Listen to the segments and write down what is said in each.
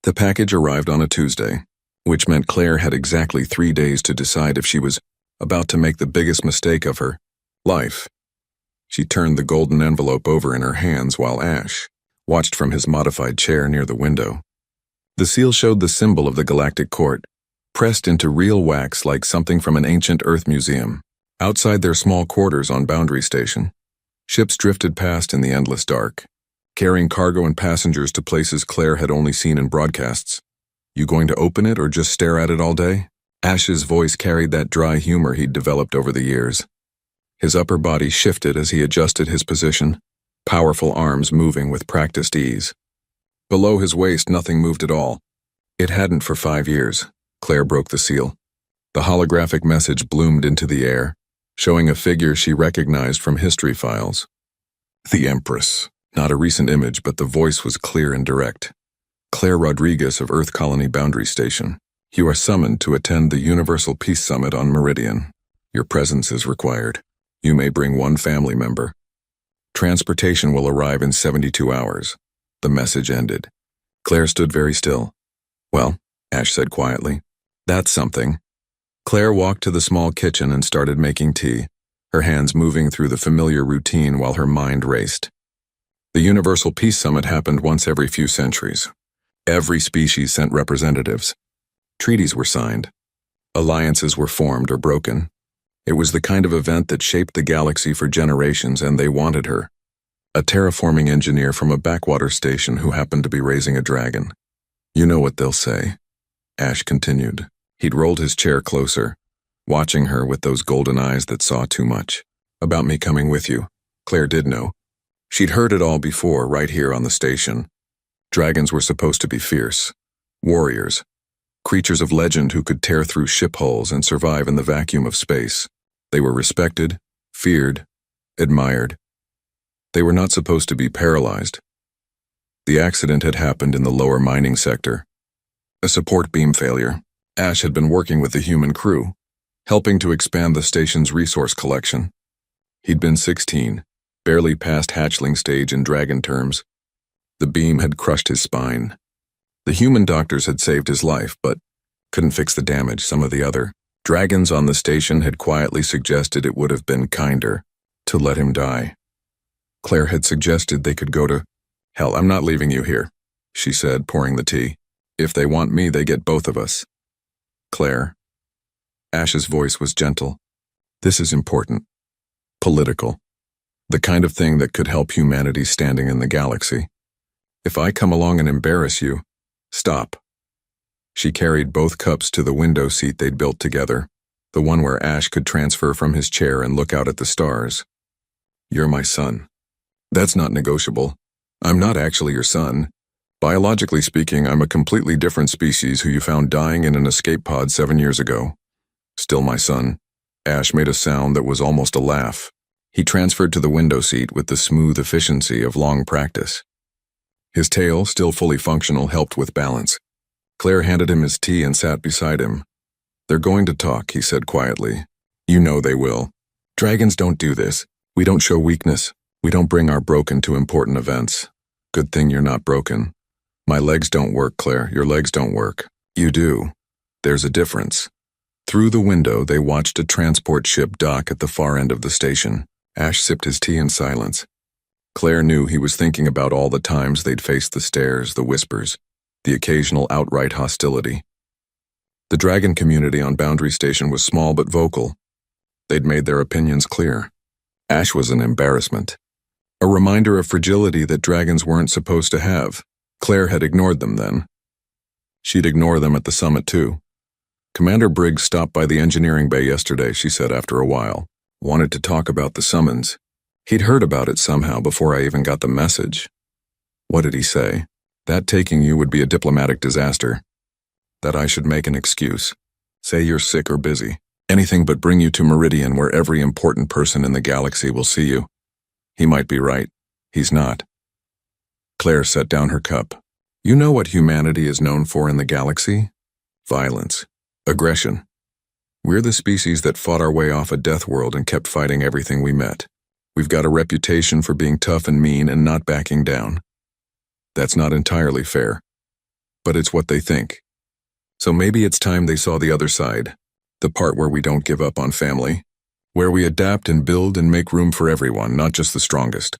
The package arrived on a Tuesday, which meant Claire had exactly 3 days to decide if she was about to make the biggest mistake of her life. She turned the golden envelope over in her hands while Ash watched from his modified chair near the window. The seal showed the symbol of the Galactic Court, pressed into real wax like something from an ancient Earth museum. Outside their small quarters on Boundary Station, ships drifted past in the endless dark, carrying cargo and passengers to places Claire had only seen in broadcasts. You going to open it or just stare at it all day? Ash's voice carried that dry humor he'd developed over the years. His upper body shifted as he adjusted his position, powerful arms moving with practiced ease. Below his waist, nothing moved at all. It hadn't for 5 years. Claire broke the seal. The holographic message bloomed into the air, showing a figure she recognized from history files. The Empress. Not a recent image, but the voice was clear and direct. Claire Rodriguez of Earth Colony Boundary Station. You are summoned to attend the Universal Peace Summit on Meridian. Your presence is required. You may bring 1 family member. Transportation will arrive in 72 hours. The message ended. Claire stood very still. Well, Ash said quietly. That's something. Claire walked to the small kitchen and started making tea, her hands moving through the familiar routine while her mind raced. The Universal Peace Summit happened once every few centuries. Every species sent representatives. Treaties were signed. Alliances were formed or broken. It was the kind of event that shaped the galaxy for generations, and they wanted her. A terraforming engineer from a backwater station who happened to be raising a dragon. You know what they'll say, Ash continued. He'd rolled his chair closer, watching her with those golden eyes that saw too much. About me coming with you. Claire did know. She'd heard it all before, right here on the station. Dragons were supposed to be fierce. Warriors. Creatures of legend who could tear through ship hulls and survive in the vacuum of space. They were respected, feared, admired. They were not supposed to be paralyzed. The accident had happened in the lower mining sector. A support beam failure. Ash had been working with the human crew, helping to expand the station's resource collection. He'd been 16, barely past hatchling stage in dragon terms. The beam had crushed his spine. The human doctors had saved his life, but couldn't fix the damage some of the other dragons on the station had quietly suggested it would have been kinder to let him die. Claire had suggested they could go to hell. I'm not leaving you here, she said, pouring the tea. If they want me, they get both of us. Claire. Ash's voice was gentle. This is important. Political. The kind of thing that could help humanity's standing in the galaxy. If I come along and embarrass you, stop. She carried both cups to the window seat they'd built together, the one where Ash could transfer from his chair and look out at the stars. You're my son. That's not negotiable. I'm not actually your son. Biologically speaking, I'm a completely different species who you found dying in an escape pod 7 years ago. Still my son. Ash made a sound that was almost a laugh. He transferred to the window seat with the smooth efficiency of long practice. His tail, still fully functional, helped with balance. Claire handed him his tea and sat beside him. They're going to talk, he said quietly. You know they will. Dragons don't do this. We don't show weakness. We don't bring our broken to important events. Good thing you're not broken. My legs don't work, Claire. Your legs don't work. You do. There's a difference. Through the window, they watched a transport ship dock at the far end of the station. Ash sipped his tea in silence. Claire knew he was thinking about all the times they'd faced the stares, the whispers, the occasional outright hostility. The dragon community on Boundary Station was small but vocal. They'd made their opinions clear. Ash was an embarrassment. A reminder of fragility that dragons weren't supposed to have. Claire had ignored them then. She'd ignore them at the summit too. Commander Briggs stopped by the engineering bay yesterday, she said after a while. Wanted to talk about the summons. He'd heard about it somehow before I even got the message. What did he say? That taking you would be a diplomatic disaster. That I should make an excuse. Say you're sick or busy. Anything but bring you to Meridian where every important person in the galaxy will see you. He might be right. He's not. Claire set down her cup. You know what humanity is known for in the galaxy? Violence. Aggression. We're the species that fought our way off a death world and kept fighting everything we met. We've got a reputation for being tough and mean and not backing down. That's not entirely fair. but it's what they think. So maybe it's time they saw the other side, the part where we don't give up on family, where we adapt and build and make room for everyone, not just the strongest.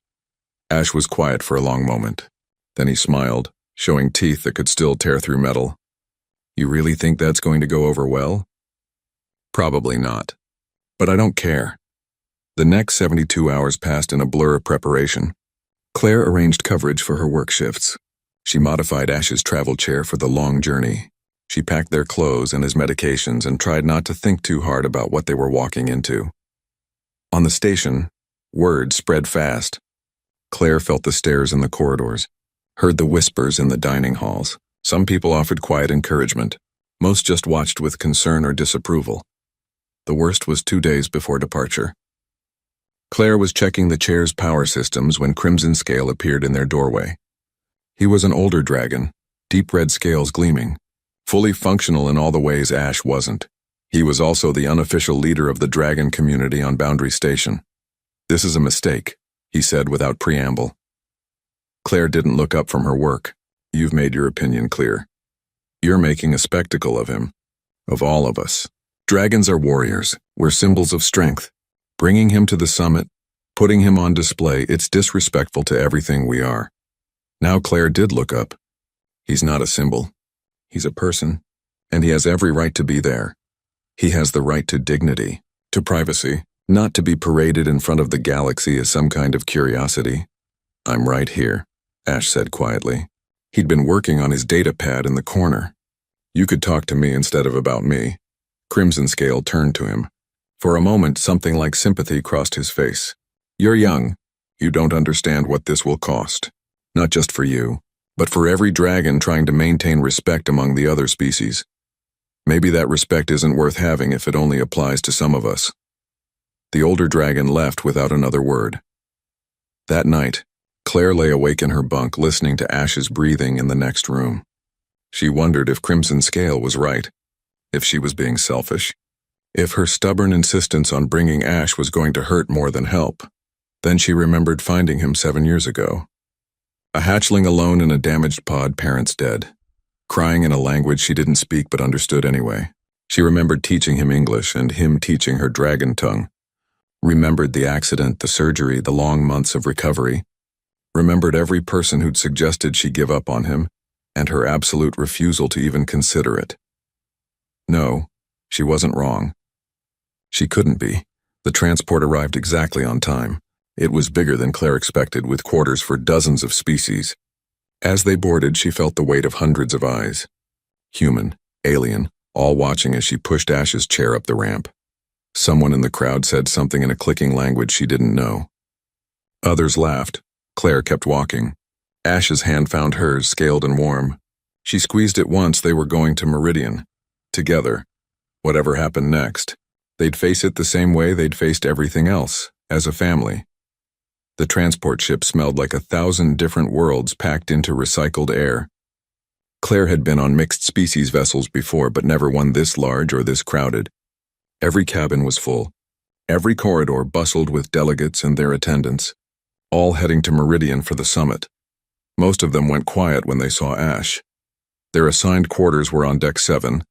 Ash was quiet for a long moment. Then he smiled, showing teeth that could still tear through metal. You really think that's going to go over well? Probably not. But I don't care. The next 72 hours passed in a blur of preparation. Claire arranged coverage for her work shifts. She modified Ash's travel chair for the long journey. She packed their clothes and his medications and tried not to think too hard about what they were walking into. On the station, word spread fast. Claire felt the stares in the corridors, heard the whispers in the dining halls. Some people offered quiet encouragement. Most just watched with concern or disapproval. The worst was 2 days before departure. Claire was checking the chair's power systems when Crimson Scale appeared in their doorway. He was an older dragon, deep red scales gleaming, fully functional in all the ways Ash wasn't. He was also the unofficial leader of the dragon community on Boundary Station. This is a mistake, he said without preamble. Claire didn't look up from her work. You've made your opinion clear. You're making a spectacle of him, of all of us. Dragons are warriors. We're symbols of strength. Bringing him to the summit, putting him on display, it's disrespectful to everything we are. Now Claire did look up. He's not a symbol. He's a person, and he has every right to be there. He has the right to dignity, to privacy, not to be paraded in front of the galaxy as some kind of curiosity. I'm right here, Ash said quietly. He'd been working on his data pad in the corner. You could talk to me instead of about me. Crimson Scale turned to him. For a moment, something like sympathy crossed his face. You're young. You don't understand what this will cost. Not just for you, but for every dragon trying to maintain respect among the other species. Maybe that respect isn't worth having if it only applies to some of us. The older dragon left without another word. That night, Claire lay awake in her bunk listening to Ash's breathing in the next room. She wondered if Crimson Scale was right, if she was being selfish, if her stubborn insistence on bringing Ash was going to hurt more than help. Then she remembered finding him 7 years ago. A hatchling alone in a damaged pod, parents dead. Crying in a language she didn't speak but understood anyway. She remembered teaching him English and him teaching her dragon tongue. Remembered the accident, the surgery, the long months of recovery. Remembered every person who'd suggested she give up on him, and her absolute refusal to even consider it. No, she wasn't wrong. She couldn't be. The transport arrived exactly on time. It was bigger than Claire expected, with quarters for dozens of species. As they boarded, she felt the weight of hundreds of eyes. Human, alien, all watching as she pushed Ash's chair up the ramp. Someone in the crowd said something in a clicking language she didn't know. Others laughed. Claire kept walking. Ash's hand found hers, scaled and warm. She squeezed it once. They were going to Meridian. Together. Whatever happened next, they'd face it the same way they'd faced everything else, as a family. The transport ship smelled like 1,000 different worlds packed into recycled air. Claire had been on mixed species vessels before, but never one this large or this crowded. Every cabin was full. Every corridor bustled with delegates and their attendants, all heading to Meridian for the summit. Most of them went quiet when they saw Ash. Their assigned quarters were on Deck 7,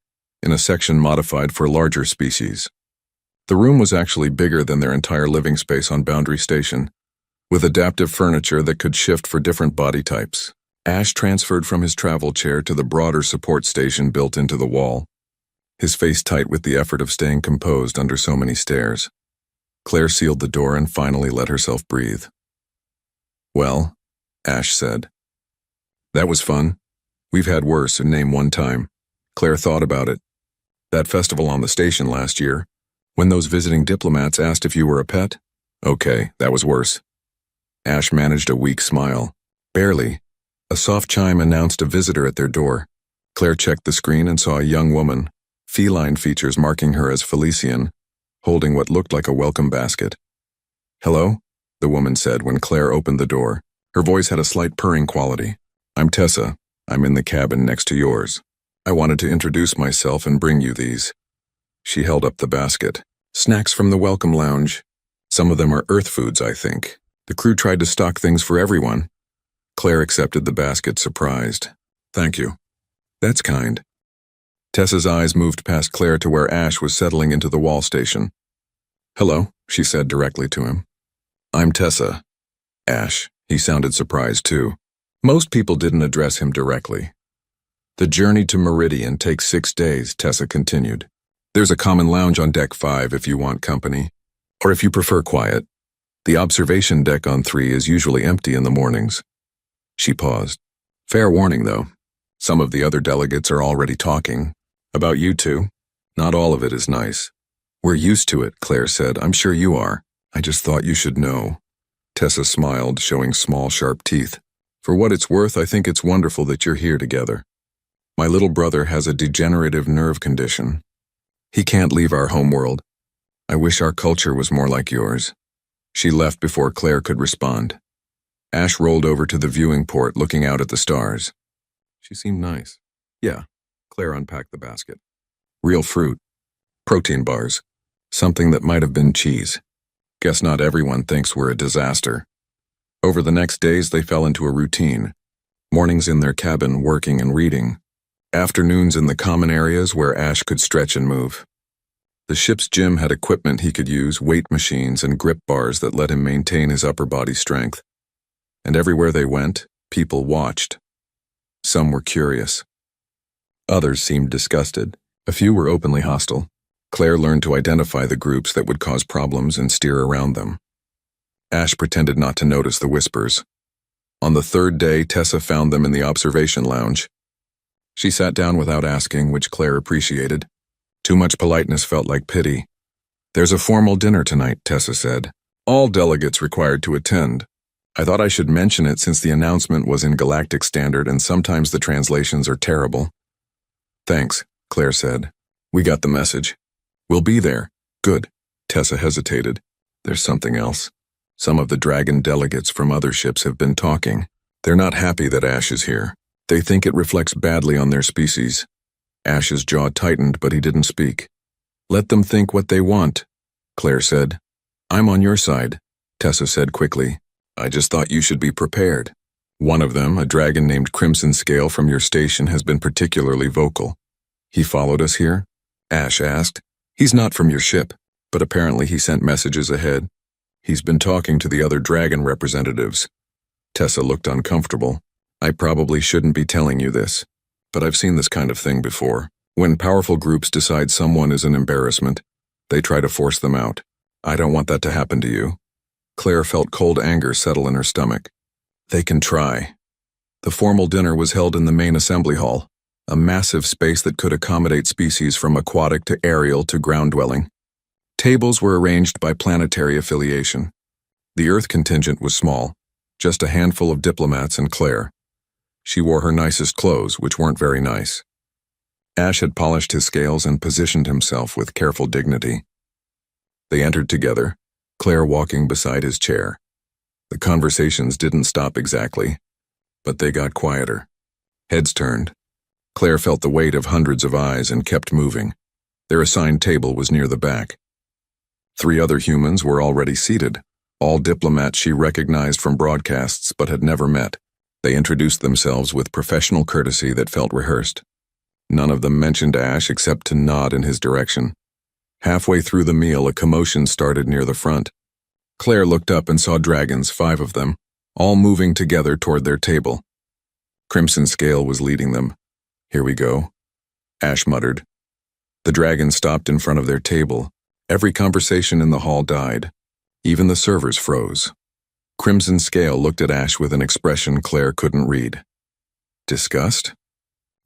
in a section modified for larger species. The room was actually bigger than their entire living space on Boundary Station, with adaptive furniture that could shift for different body types. Ash transferred from his travel chair to the broader support station built into the wall, his face tight with the effort of staying composed under so many stares. Claire sealed the door and finally let herself breathe. Well, Ash said. That was fun. We've had worse, and name one time. Claire thought about it. That festival on the station last year, when those visiting diplomats asked if you were a pet? Okay, that was worse. Ash managed a weak smile. Barely. A soft chime announced a visitor at their door. Claire checked the screen and saw a young woman, feline features marking her as Felician, holding what looked like a welcome basket. Hello? The woman said when Claire opened the door. Her voice had a slight purring quality. I'm Tessa. I'm in the cabin next to yours. I wanted to introduce myself and bring you these. She held up the basket. Snacks from the welcome lounge. Some of them are earth foods, I think. The crew tried to stock things for everyone. Claire accepted the basket, surprised. Thank you. That's kind. Tessa's eyes moved past Claire to where Ash was settling into the wall station. Hello, she said directly to him. I'm Tessa. Ash. He sounded surprised too. Most people didn't address him directly. The journey to Meridian takes 6 days, Tessa continued. There's a common lounge on deck 5 if you want company, or if you prefer quiet. The observation deck on 3 is usually empty in the mornings. She paused. Fair warning, though. Some of the other delegates are already talking. About you two. Not all of it is nice. We're used to it, Claire said. I'm sure you are. I just thought you should know. Tessa smiled, showing small, sharp teeth. For what it's worth, I think it's wonderful that you're here together. My little brother has a degenerative nerve condition. He can't leave our homeworld. I wish our culture was more like yours. She left before Claire could respond. Ash rolled over to the viewing port, looking out at the stars. She seemed nice. Yeah, Claire unpacked the basket. Real fruit. Protein bars. Something that might have been cheese. Guess not everyone thinks we're a disaster. Over the next days, they fell into a routine. Mornings in their cabin, working and reading. Afternoons in the common areas where Ash could stretch and move. The ship's gym had equipment he could use, weight machines and grip bars that let him maintain his upper body strength. And everywhere they went, people watched. Some were curious. Others seemed disgusted. A few were openly hostile. Claire learned to identify the groups that would cause problems and steer around them. Ash pretended not to notice the whispers. On the 3rd day, Tessa found them in the observation lounge. She sat down without asking, which Claire appreciated. Too much politeness felt like pity. There's a formal dinner tonight, Tessa said. All delegates required to attend. I thought I should mention it since the announcement was in Galactic Standard and sometimes the translations are terrible. Thanks, Claire said. We got the message. We'll be there. Good. Tessa hesitated. There's something else. Some of the dragon delegates from other ships have been talking. They're not happy that Ash is here. They think it reflects badly on their species. Ash's jaw tightened, but he didn't speak. Let them think what they want, Claire said. I'm on your side, Tessa said quickly. I just thought you should be prepared. One of them, a dragon named Crimson Scale from your station, has been particularly vocal. He followed us here? Ash asked. He's not from your ship, but apparently he sent messages ahead. He's been talking to the other dragon representatives. Tessa looked uncomfortable. I probably shouldn't be telling you this, but I've seen this kind of thing before. When powerful groups decide someone is an embarrassment, they try to force them out. I don't want that to happen to you. Claire felt cold anger settle in her stomach. They can try. The formal dinner was held in the main assembly hall, a massive space that could accommodate species from aquatic to aerial to ground-dwelling. Tables were arranged by planetary affiliation. The Earth contingent was small, just a handful of diplomats and Claire. She wore her nicest clothes, which weren't very nice. Ash had polished his scales and positioned himself with careful dignity. They entered together, Claire walking beside his chair. The conversations didn't stop exactly, but they got quieter. Heads turned. Claire felt the weight of hundreds of eyes and kept moving. Their assigned table was near the back. 3 other humans were already seated, all diplomats she recognized from broadcasts but had never met. They introduced themselves with professional courtesy that felt rehearsed. None of them mentioned Ash except to nod in his direction. Halfway through the meal, a commotion started near the front. Claire looked up and saw dragons, 5 of them, all moving together toward their table. Crimson Scale was leading them. Here we go, Ash muttered. The dragons stopped in front of their table. Every conversation in the hall died. Even the servers froze. Crimson Scale looked at Ash with an expression Claire couldn't read. Disgust?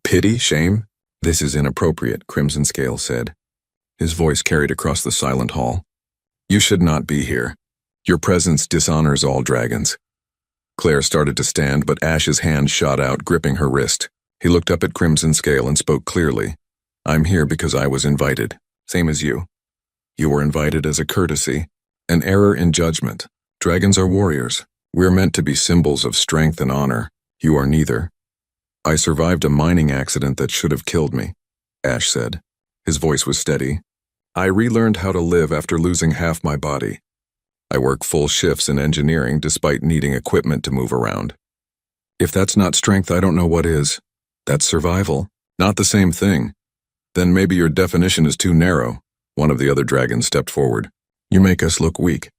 Pity? Shame? This is inappropriate, Crimson Scale said. His voice carried across the silent hall. You should not be here. Your presence dishonors all dragons. Claire started to stand, but Ash's hand shot out, gripping her wrist. He looked up at Crimson Scale and spoke clearly. I'm here because I was invited. Same as you. You were invited as a courtesy. An error in judgment. Dragons are warriors. We're meant to be symbols of strength and honor. You are neither. I survived a mining accident that should have killed me, Ash said. His voice was steady. I relearned how to live after losing half my body. I work full shifts in engineering despite needing equipment to move around. If that's not strength, I don't know what is. That's survival. Not the same thing. Then maybe your definition is too narrow. One of the other dragons stepped forward. You make us look weak.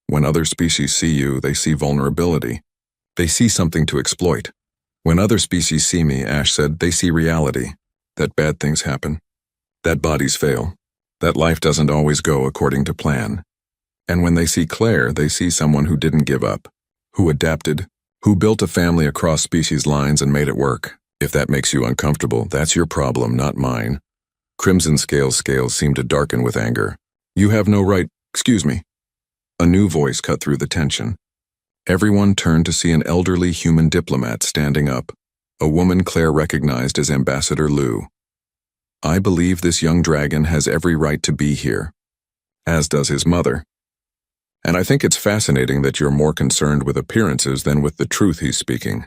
When other species see you, they see vulnerability. They see something to exploit. When other species see me, Ash said, they see reality. That bad things happen. That bodies fail. That life doesn't always go according to plan. And when they see Claire, they see someone who didn't give up, who adapted, who built a family across species lines and made it work. If that makes you uncomfortable, that's your problem, not mine. Crimson Scale's scales seemed to darken with anger. You have no right, excuse me. A new voice cut through the tension. Everyone turned to see an elderly human diplomat standing up, a woman Claire recognized as Ambassador Lu. I believe this young dragon has every right to be here, as does his mother. And I think it's fascinating that you're more concerned with appearances than with the truth he's speaking.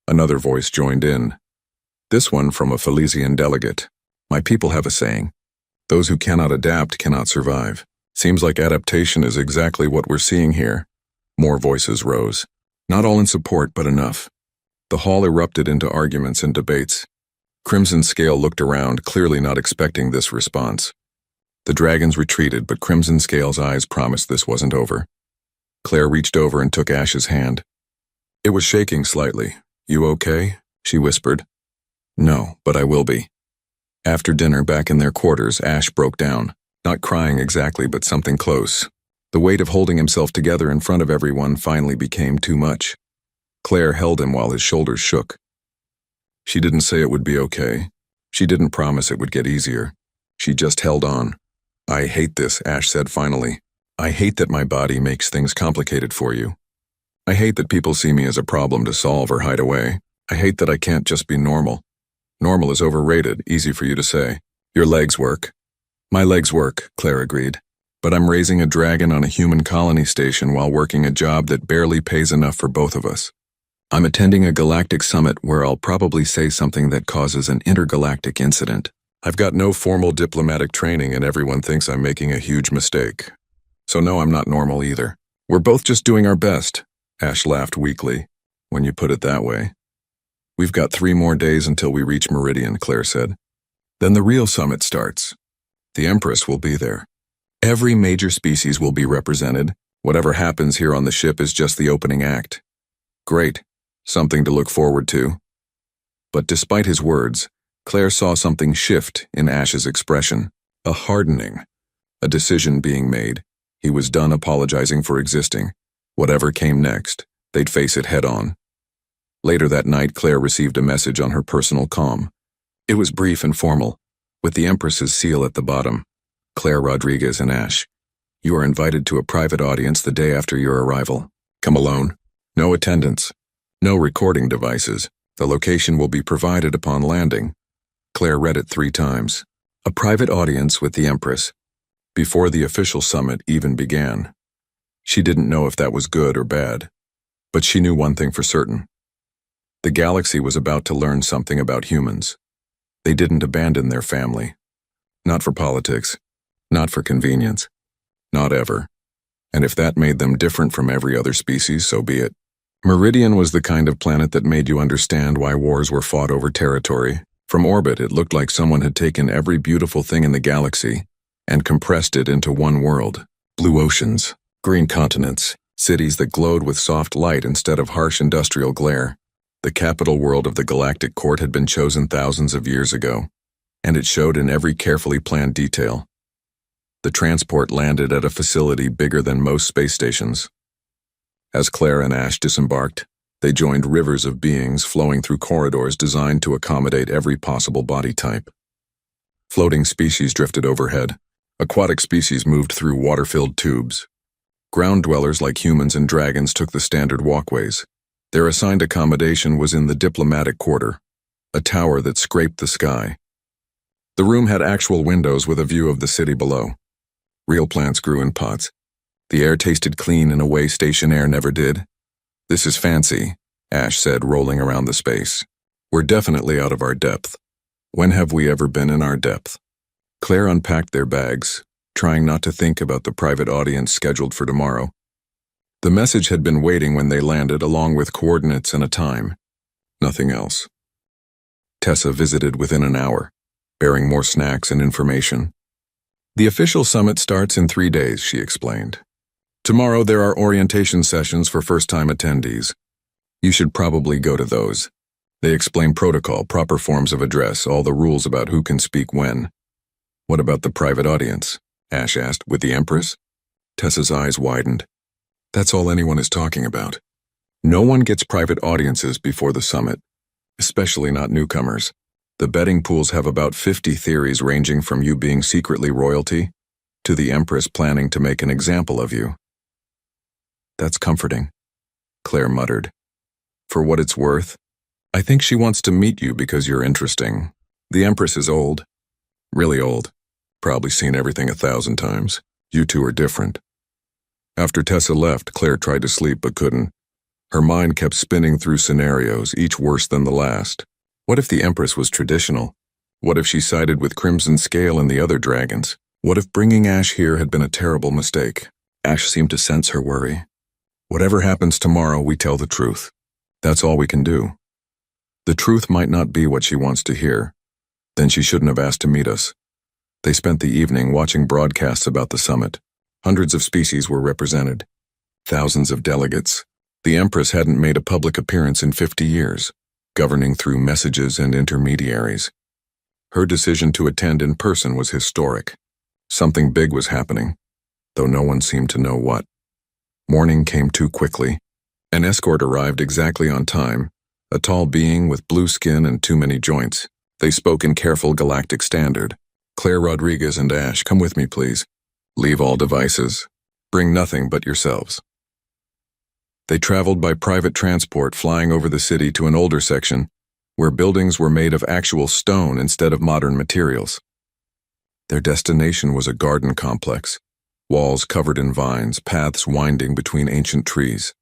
Another voice joined in. This one from a Felisian delegate. My people have a saying. Those who cannot adapt cannot survive. Seems like adaptation is exactly what we're seeing here. More voices rose. Not all in support, but enough. The hall erupted into arguments and debates. Crimson Scale looked around, clearly not expecting this response. The dragons retreated, but Crimson Scale's eyes promised this wasn't over. Claire reached over and took Ash's hand. It was shaking slightly. You okay? She whispered. No, but I will be. After dinner, back in their quarters, Ash broke down. Not crying exactly, but something close. The weight of holding himself together in front of everyone finally became too much. Claire held him while his shoulders shook. She didn't say it would be okay. She didn't promise it would get easier. She just held on. I hate this, Ash said finally. I hate that my body makes things complicated for you. I hate that people see me as a problem to solve or hide away. I hate that I can't just be normal. Normal is overrated, easy for you to say. Your legs work. My legs work, Claire agreed. But I'm raising a dragon on a human colony station while working a job that barely pays enough for both of us. I'm attending a galactic summit where I'll probably say something that causes an intergalactic incident. I've got no formal diplomatic training and everyone thinks I'm making a huge mistake. So no, I'm not normal either. We're both just doing our best. Ash laughed weakly, when you put it that way. We've got 3 more days until we reach Meridian, Claire said. Then the real summit starts. The Empress will be there. Every major species will be represented. Whatever happens here on the ship is just the opening act. Great. Something to look forward to. But despite his words, Claire saw something shift in Ash's expression. A hardening. A decision being made. He was done apologizing for existing. Whatever came next, they'd face it head-on. Later that night, Claire received a message on her personal comm. It was brief and formal, with the Empress's seal at the bottom. Claire Rodriguez and Ash. You are invited to a private audience the day after your arrival. Come alone. No attendance. No recording devices. The location will be provided upon landing. Claire read it 3 times. A private audience with the Empress. Before the official summit even began. She didn't know if that was good or bad. But she knew one thing for certain. The galaxy was about to learn something about humans. They didn't abandon their family. Not for politics. Not for convenience. Not ever. And if that made them different from every other species, so be it. Meridian was the kind of planet that made you understand why wars were fought over territory. From orbit, it looked like someone had taken every beautiful thing in the galaxy and compressed it into one world. Blue oceans, green continents, cities that glowed with soft light instead of harsh industrial glare. The capital world of the Galactic Court had been chosen thousands of years ago, and it showed in every carefully planned detail. The transport landed at a facility bigger than most space stations. As Claire and Ash disembarked, they joined rivers of beings flowing through corridors designed to accommodate every possible body type. Floating species drifted overhead. Aquatic species moved through water-filled tubes. Ground dwellers like humans and dragons took the standard walkways. Their assigned accommodation was in the diplomatic quarter, a tower that scraped the sky. The room had actual windows with a view of the city below. Real plants grew in pots. The air tasted clean in a way station air never did. This is fancy, Ash said, rolling around the space. We're definitely out of our depth. When have we ever been in our depth? Claire unpacked their bags, trying not to think about the private audience scheduled for tomorrow. The message had been waiting when they landed, along with coordinates and a time. Nothing else. Tessa visited within an hour, bearing more snacks and information. The official summit starts in 3 days, she explained. Tomorrow there are orientation sessions for first-time attendees. You should probably go to those. They explain protocol, proper forms of address, all the rules about who can speak when. What about the private audience? Ash asked, with the Empress. Tessa's eyes widened. That's all anyone is talking about. No one gets private audiences before the summit, especially not newcomers. The betting pools have about 50 theories ranging from you being secretly royalty to the Empress planning to make an example of you. That's comforting, Claire muttered. For what it's worth, I think she wants to meet you because you're interesting. The Empress is old. Really old. Probably seen everything 1,000 times. You two are different. After Tessa left, Claire tried to sleep but couldn't. Her mind kept spinning through scenarios, each worse than the last. What if the Empress was traditional? What if she sided with Crimson Scale and the other dragons? What if bringing Ash here had been a terrible mistake? Ash seemed to sense her worry. Whatever happens tomorrow, we tell the truth. That's all we can do. The truth might not be what she wants to hear. Then she shouldn't have asked to meet us. They spent the evening watching broadcasts about the summit. Hundreds of species were represented. Thousands of delegates. The Empress hadn't made a public appearance in 50 years, governing through messages and intermediaries. Her decision to attend in person was historic. Something big was happening, though no one seemed to know what. Morning came too quickly. An escort arrived exactly on time, a tall being with blue skin and too many joints. They spoke in careful galactic standard. Claire Rodriguez and Ash, come with me, please. Leave all devices. Bring nothing but yourselves. They traveled by private transport, flying over the city to an older section, where buildings were made of actual stone instead of modern materials. Their destination was a garden complex, walls covered in vines, paths winding between ancient trees.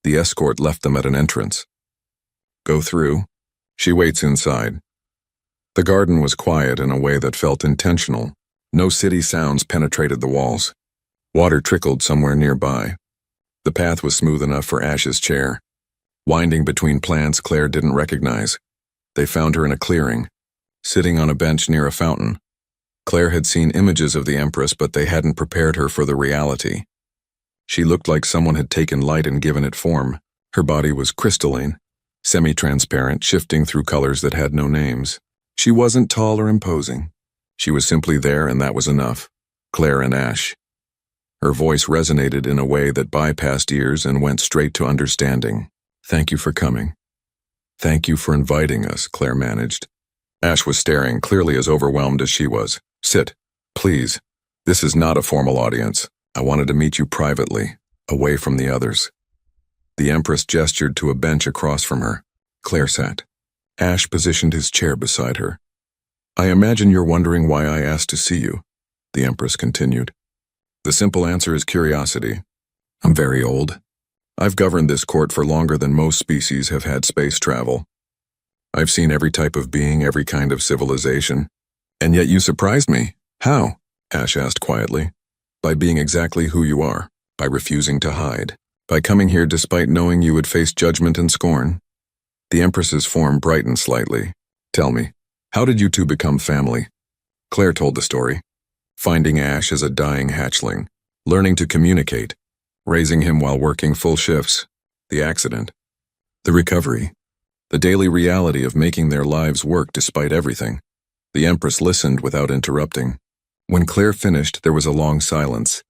The escort left them at an entrance. Go through. She waits inside. The garden was quiet in a way that felt intentional. No city sounds penetrated the walls. Water trickled somewhere nearby. The path was smooth enough for Ash's chair. Winding between plants Claire didn't recognize. They found her in a clearing, sitting on a bench near a fountain. Claire had seen images of the Empress, but they hadn't prepared her for the reality. She looked like someone had taken light and given it form. Her body was crystalline, semi-transparent, shifting through colors that had no names. She wasn't tall or imposing. She was simply there, and that was enough. Claire and Ash. Her voice resonated in a way that bypassed ears and went straight to understanding. Thank you for coming. Thank you for inviting us, Claire managed. Ash was staring, clearly as overwhelmed as she was. Sit, please. This is not a formal audience. I wanted to meet you privately, away from the others. The Empress gestured to a bench across from her. Claire sat. Ash positioned his chair beside her. I imagine you're wondering why I asked to see you, the Empress continued. The simple answer is curiosity. I'm very old. I've governed this court for longer than most species have had space travel. I've seen every type of being, every kind of civilization. And yet you surprised me. How? Ash asked quietly. By being exactly who you are, by refusing to hide, by coming here despite knowing you would face judgment and scorn. The Empress's form brightened slightly. Tell me, how did you two become family? Claire told the story. Finding Ash as a dying hatchling, learning to communicate, raising him while working full shifts, the accident, the recovery, the daily reality of making their lives work despite everything. The Empress listened without interrupting. When Claire finished, there was a long silence.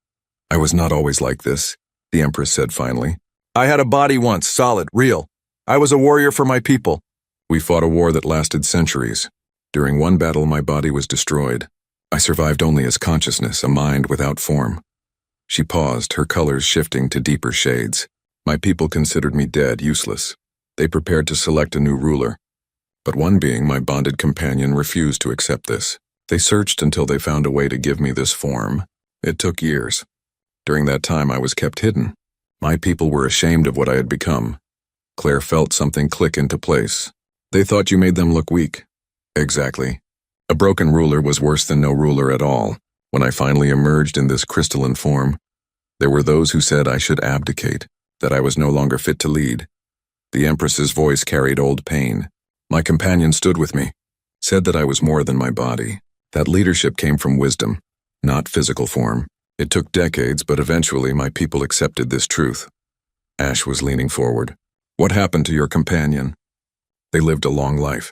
I was not always like this, the Empress said finally. I had a body once, solid, real. I was a warrior for my people. We fought a war that lasted centuries. During one battle, my body was destroyed. I survived only as consciousness, a mind without form. She paused, her colors shifting to deeper shades. My people considered me dead, useless. They prepared to select a new ruler. But one being, my bonded companion, refused to accept this. They searched until they found a way to give me this form. It took years. During that time, I was kept hidden. My people were ashamed of what I had become. Claire felt something click into place. They thought you made them look weak. Exactly. A broken ruler was worse than no ruler at all. When I finally emerged in this crystalline form, there were those who said I should abdicate, that I was no longer fit to lead. The Empress's voice carried old pain. My companion stood with me, said that I was more than my body. That leadership came from wisdom, not physical form. It took decades, but eventually my people accepted this truth. Ash was leaning forward. What happened to your companion? They lived a long life,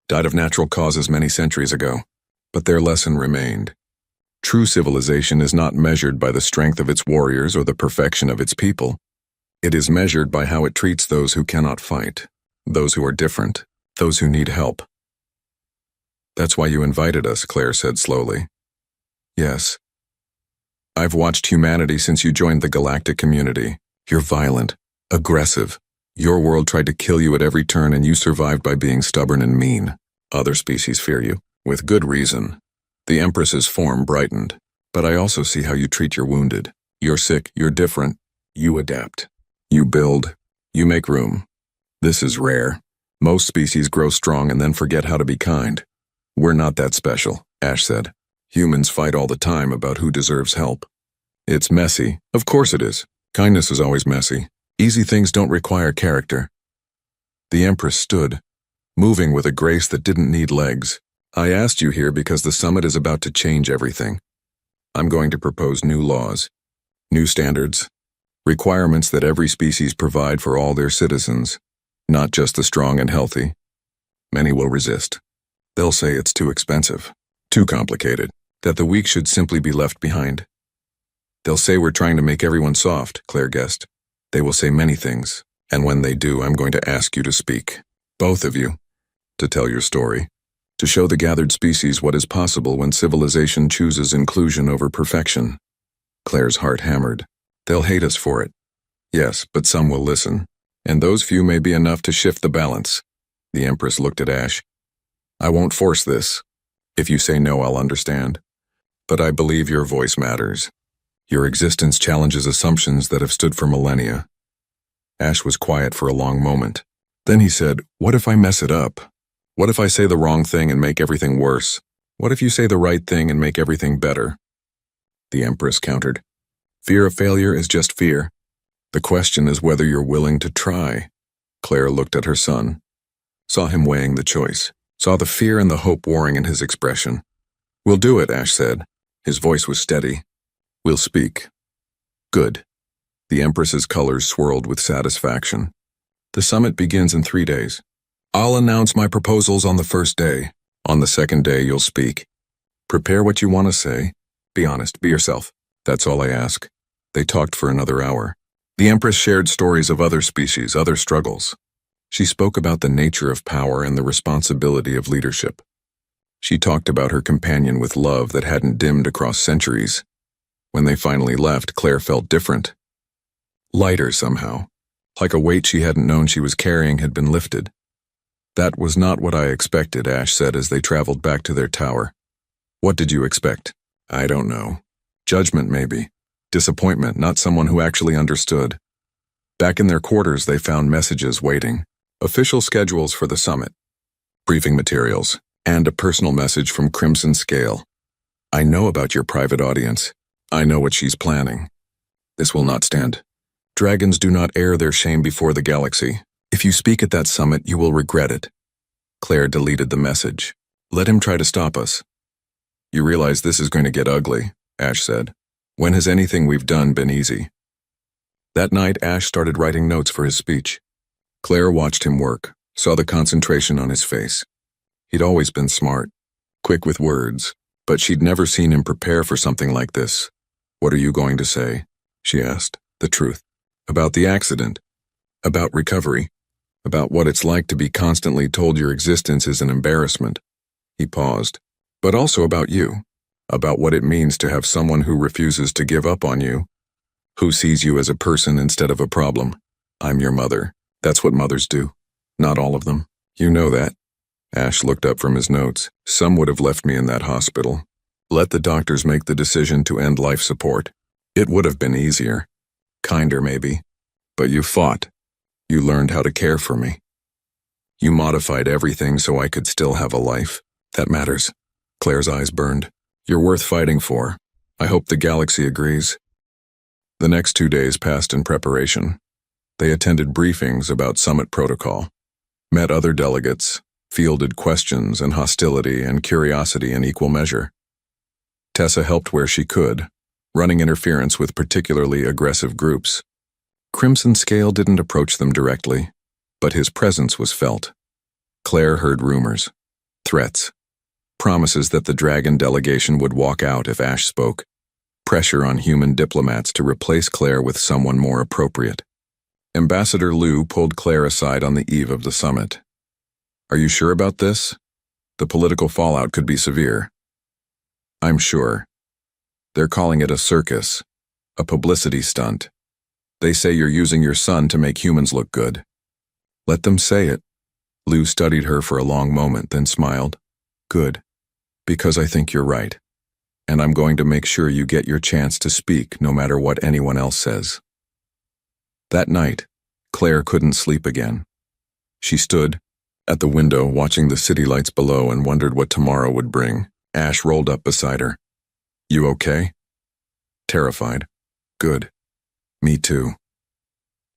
died of natural causes many centuries ago, but their lesson remained. True civilization is not measured by the strength of its warriors or the perfection of its people. It is measured by how it treats those who cannot fight, those who are different, those who need help. That's why you invited us, Claire said slowly. Yes. I've watched humanity since you joined the galactic community. You're violent, aggressive. Your world tried to kill you at every turn and you survived by being stubborn and mean. Other species fear you, with good reason. The Empress's form brightened. But I also see how you treat your wounded. You're sick, you're different. You adapt. You build. You make room. This is rare. Most species grow strong and then forget how to be kind. We're not that special, Ash said. Humans fight all the time about who deserves help. It's messy. Of course it is. Kindness is always messy. Easy things don't require character. The Empress stood, moving with a grace that didn't need legs. I asked you here because the summit is about to change everything. I'm going to propose new laws, new standards, requirements that every species provide for all their citizens, not just the strong and healthy. Many will resist. They'll say it's too expensive, too complicated, that the weak should simply be left behind. They'll say we're trying to make everyone soft, Claire guessed. They will say many things, and when they do, I'm going to ask you to speak, both of you, to tell your story, to show the gathered species what is possible when civilization chooses inclusion over perfection. Claire's heart hammered. They'll hate us for it. Yes, but some will listen, and those few may be enough to shift the balance. The Empress looked at Ash. I won't force this. If you say no, I'll understand. But I believe your voice matters. Your existence challenges assumptions that have stood for millennia. Ash was quiet for a long moment. Then he said, what if I mess it up? What if I say the wrong thing and make everything worse? What if you say the right thing and make everything better? The Empress countered. Fear of failure is just fear. The question is whether you're willing to try. Claire looked at her son, saw him weighing the choice, saw the fear and the hope warring in his expression. We'll do it, Ash said. His voice was steady. We'll speak. Good. The Empress's colors swirled with satisfaction. The summit begins in 3 days. I'll announce my proposals on the first day. On the second day, you'll speak. Prepare what you want to say. Be honest, be yourself. That's all I ask. They talked for another hour. The Empress shared stories of other species, other struggles. She spoke about the nature of power and the responsibility of leadership. She talked about her companion with love that hadn't dimmed across centuries. When they finally left, Claire felt different. Lighter somehow, like a weight she hadn't known she was carrying had been lifted. That was not what I expected, Ash said as they traveled back to their tower. What did you expect? I don't know. Judgment, maybe. Disappointment, not someone who actually understood. Back in their quarters, they found messages waiting. Official schedules for the summit, briefing materials, and a personal message from Crimson Scale. I know about your private audience. I know what she's planning. This will not stand. Dragons do not air their shame before the galaxy. If you speak at that summit, you will regret it. Claire deleted the message. Let him try to stop us. You realize this is going to get ugly, Ash said. When has anything we've done been easy? That night, Ash started writing notes for his speech. Claire watched him work, saw the concentration on his face. He'd always been smart, quick with words, but she'd never seen him prepare for something like this. What are you going to say? She asked. The truth. About the accident. About recovery. About what it's like to be constantly told your existence is an embarrassment. He paused. But also about you. About what it means to have someone who refuses to give up on you. Who sees you as a person instead of a problem. I'm your mother. That's what mothers do. Not all of them. You know that. Ash looked up from his notes. Some would have left me in that hospital. Let the doctors make the decision to end life support. It would have been easier. Kinder, maybe. But you fought. You learned how to care for me. You modified everything so I could still have a life. That matters. Claire's eyes burned. You're worth fighting for. I hope the galaxy agrees. The next 2 days passed in preparation. They attended briefings about summit protocol, met other delegates, fielded questions and hostility and curiosity in equal measure. Tessa helped where she could, running interference with particularly aggressive groups. Crimson Scale didn't approach them directly, but his presence was felt. Claire heard rumors, threats, promises that the dragon delegation would walk out if Ash spoke, pressure on human diplomats to replace Claire with someone more appropriate. Ambassador Liu pulled Claire aside on the eve of the summit. "Are you sure about this? The political fallout could be severe." "I'm sure. They're calling it a circus, a publicity stunt. They say you're using your son to make humans look good." "Let them say it." Liu studied her for a long moment, then smiled. "Good, because I think you're right. And I'm going to make sure you get your chance to speak no matter what anyone else says." That night, Claire couldn't sleep again. She stood at the window watching the city lights below and wondered what tomorrow would bring. Ash rolled up beside her. "You okay?" Terrified. "Good. Me too."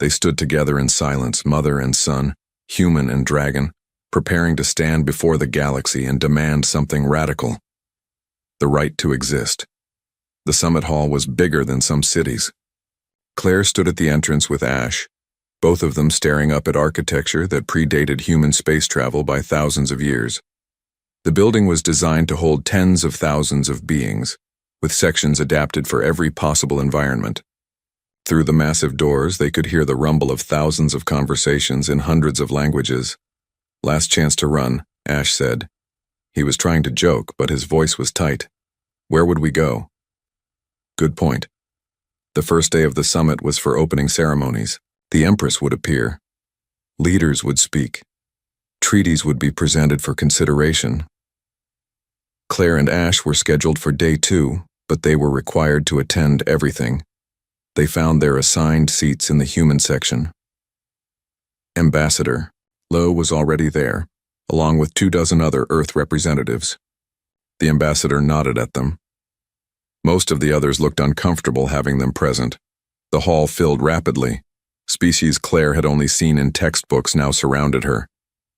They stood together in silence, mother and son, human and dragon, preparing to stand before the galaxy and demand something radical. The right to exist. The summit hall was bigger than some cities. Claire stood at the entrance with Ash, both of them staring up at architecture that predated human space travel by thousands of years. The building was designed to hold tens of thousands of beings, with sections adapted for every possible environment. Through the massive doors, they could hear the rumble of thousands of conversations in hundreds of languages. "Last chance to run," Ash said. He was trying to joke, but his voice was tight. "Where would we go?" "Good point." The first day of the summit was for opening ceremonies. The Empress would appear. Leaders would speak. Treaties would be presented for consideration. Claire and Ash were scheduled for day 2, but they were required to attend everything. They found their assigned seats in the human section. Ambassador Lo was already there, along with 24 other Earth representatives. The ambassador nodded at them. Most of the others looked uncomfortable having them present. The hall filled rapidly. Species Claire had only seen in textbooks now surrounded her.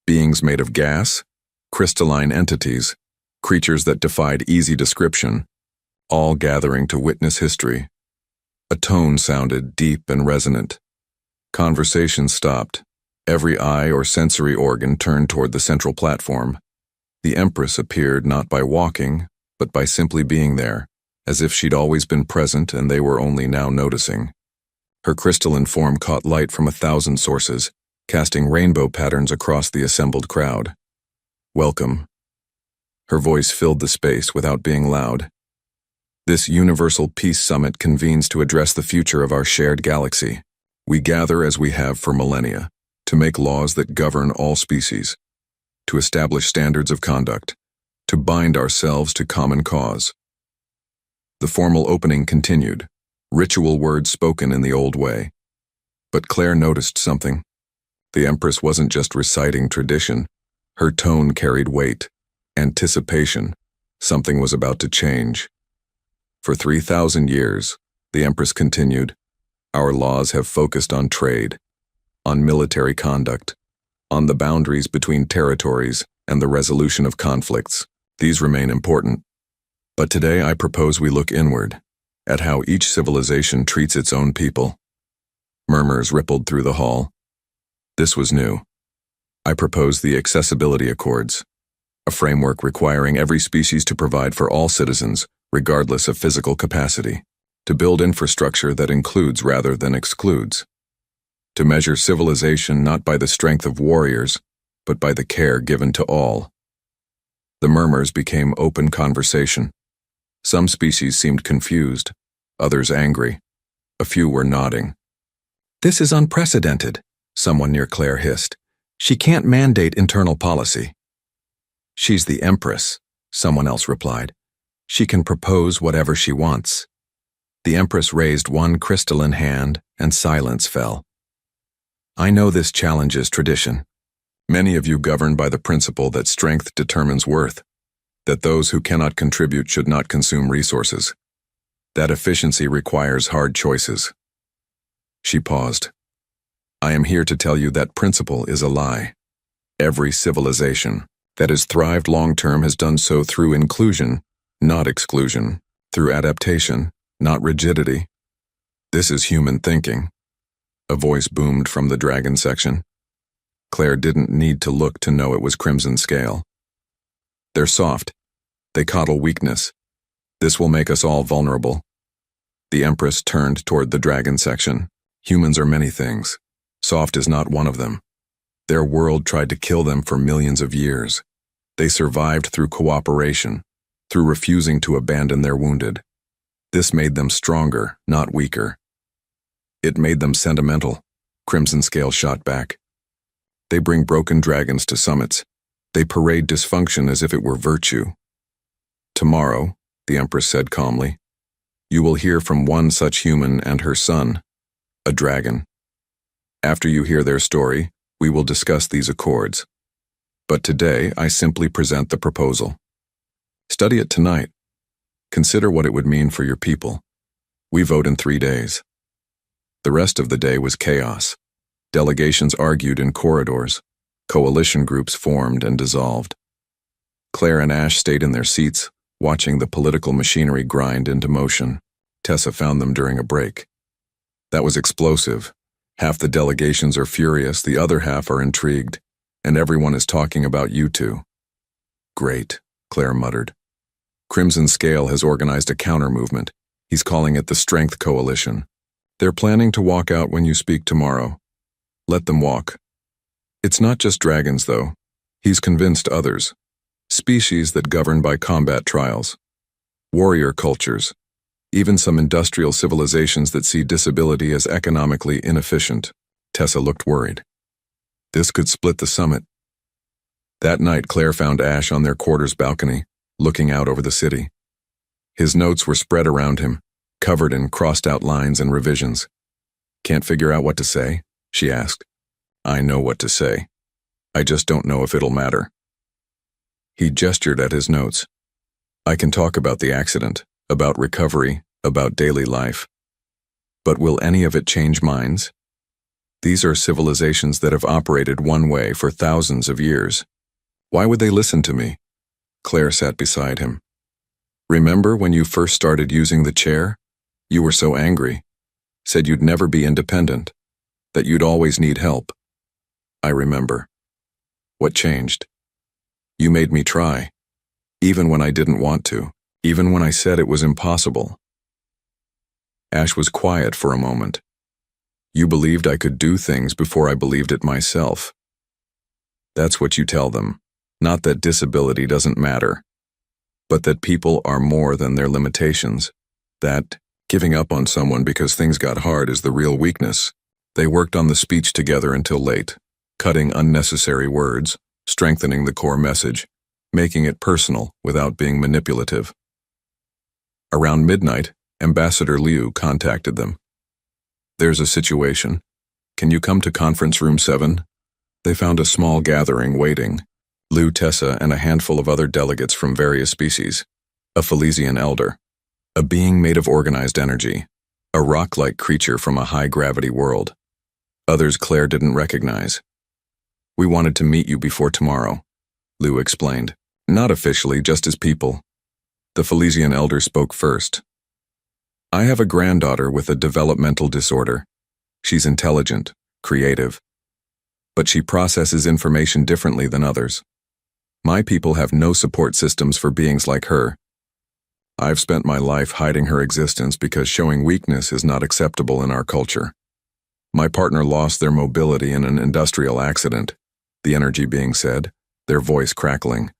Beings made of gas, crystalline entities, creatures that defied easy description, all gathering to witness history. A tone sounded deep and resonant. Conversation stopped. Every eye or sensory organ turned toward the central platform. The Empress appeared not by walking, but by simply being there, as if she'd always been present and they were only now noticing. Her crystalline form caught light from 1,000 sources, casting rainbow patterns across the assembled crowd. "Welcome." Her voice filled the space without being loud. "This Universal Peace Summit convenes to address the future of our shared galaxy. We gather as we have for millennia, to make laws that govern all species, to establish standards of conduct, to bind ourselves to common cause." The formal opening continued, ritual words spoken in the old way. But Claire noticed something. The Empress wasn't just reciting tradition. Her tone carried weight, anticipation. Something was about to change. "For 3,000 years, the Empress continued, our laws have focused on trade, on military conduct, on the boundaries between territories and the resolution of conflicts. These remain important. But today I propose we look inward, at how each civilization treats its own people." Murmurs rippled through the hall. This was new. I propose the Accessibility Accords, a framework requiring every species to provide for all citizens, regardless of physical capacity, to build infrastructure that includes rather than excludes, to measure civilization not by the strength of warriors, but by the care given to all. The murmurs became open conversation. Some species seemed confused, others angry. A few were nodding. "This is unprecedented," someone near Claire hissed. "She can't mandate internal policy." "She's the Empress," someone else replied. "She can propose whatever she wants." The Empress raised one crystalline hand, and silence fell. "I know this challenges tradition. Many of you govern by the principle that strength determines worth, that those who cannot contribute should not consume resources, that efficiency requires hard choices." She paused. "I am here to tell you that principle is a lie. Every civilization that has thrived long-term has done so through inclusion, not exclusion, through adaptation, not rigidity. This is human thinking. A voice boomed from the dragon section. Claire didn't need to look to know it was Crimson Scale. They're soft. They coddle weakness. This will make us all vulnerable. The Empress turned toward the dragon section. Humans are many things. Soft is not one of them. Their world tried to kill them for millions of years. They survived through cooperation, through refusing to abandon their wounded. This made them stronger, not weaker. It made them sentimental, Crimson Scale shot back. They bring broken dragons to summits. They parade dysfunction as if it were virtue. Tomorrow, the Empress said calmly, you will hear from one such human and her son, a dragon. After you hear their story, we will discuss these accords. But today, I simply present the proposal. Study it tonight. Consider what it would mean for your people. We vote in 3 days. The rest of the day was chaos. Delegations argued in corridors. Coalition groups formed and dissolved. Claire and Ash stayed in their seats, watching the political machinery grind into motion. Tessa found them during a break. That was explosive. Half the delegations are furious, the other half are intrigued, and everyone is talking about you two. Great, Claire muttered. Crimson Scale has organized a counter-movement. He's calling it the Strength Coalition. They're planning to walk out when you speak tomorrow. Let them walk. It's not just dragons, though. He's convinced others. Species that govern by combat trials. Warrior cultures. Even some industrial civilizations that see disability as economically inefficient. Tessa looked worried. This could split the summit. That night, Claire found Ash on their quarters balcony, looking out over the city. His notes were spread around him, covered in crossed-out lines and revisions. Can't figure out what to say? She asked. I know what to say. I just don't know if it'll matter. He gestured at his notes. I can talk about the accident, about recovery, about daily life. But will any of it change minds? These are civilizations that have operated one way for thousands of years. Why would they listen to me? Claire sat beside him. Remember when you first started using the chair? You were so angry. Said you'd never be independent. That you'd always need help. I remember. What changed? You made me try. Even when I didn't want to. Even when I said it was impossible. Ash was quiet for a moment. You believed I could do things before I believed it myself. That's what you tell them. Not that disability doesn't matter, but that people are more than their limitations. That giving up on someone because things got hard is the real weakness. They worked on the speech together until late, cutting unnecessary words, strengthening the core message, making it personal without being manipulative. Around midnight, Ambassador Liu contacted them. There's a situation. Can you come to conference room 7? They found a small gathering waiting. Liu, Tessa, and a handful of other delegates from various species. A Felisian elder. A being made of organized energy. A rock-like creature from a high-gravity world. Others Claire didn't recognize. We wanted to meet you before tomorrow, Liu explained. Not officially, just as people. The Felisian elder spoke first. I have a granddaughter with a developmental disorder. She's intelligent, creative, but she processes information differently than others. My people have no support systems for beings like her. I've spent my life hiding her existence because showing weakness is not acceptable in our culture. My partner lost their mobility in an industrial accident, the energy being said, their voice crackling.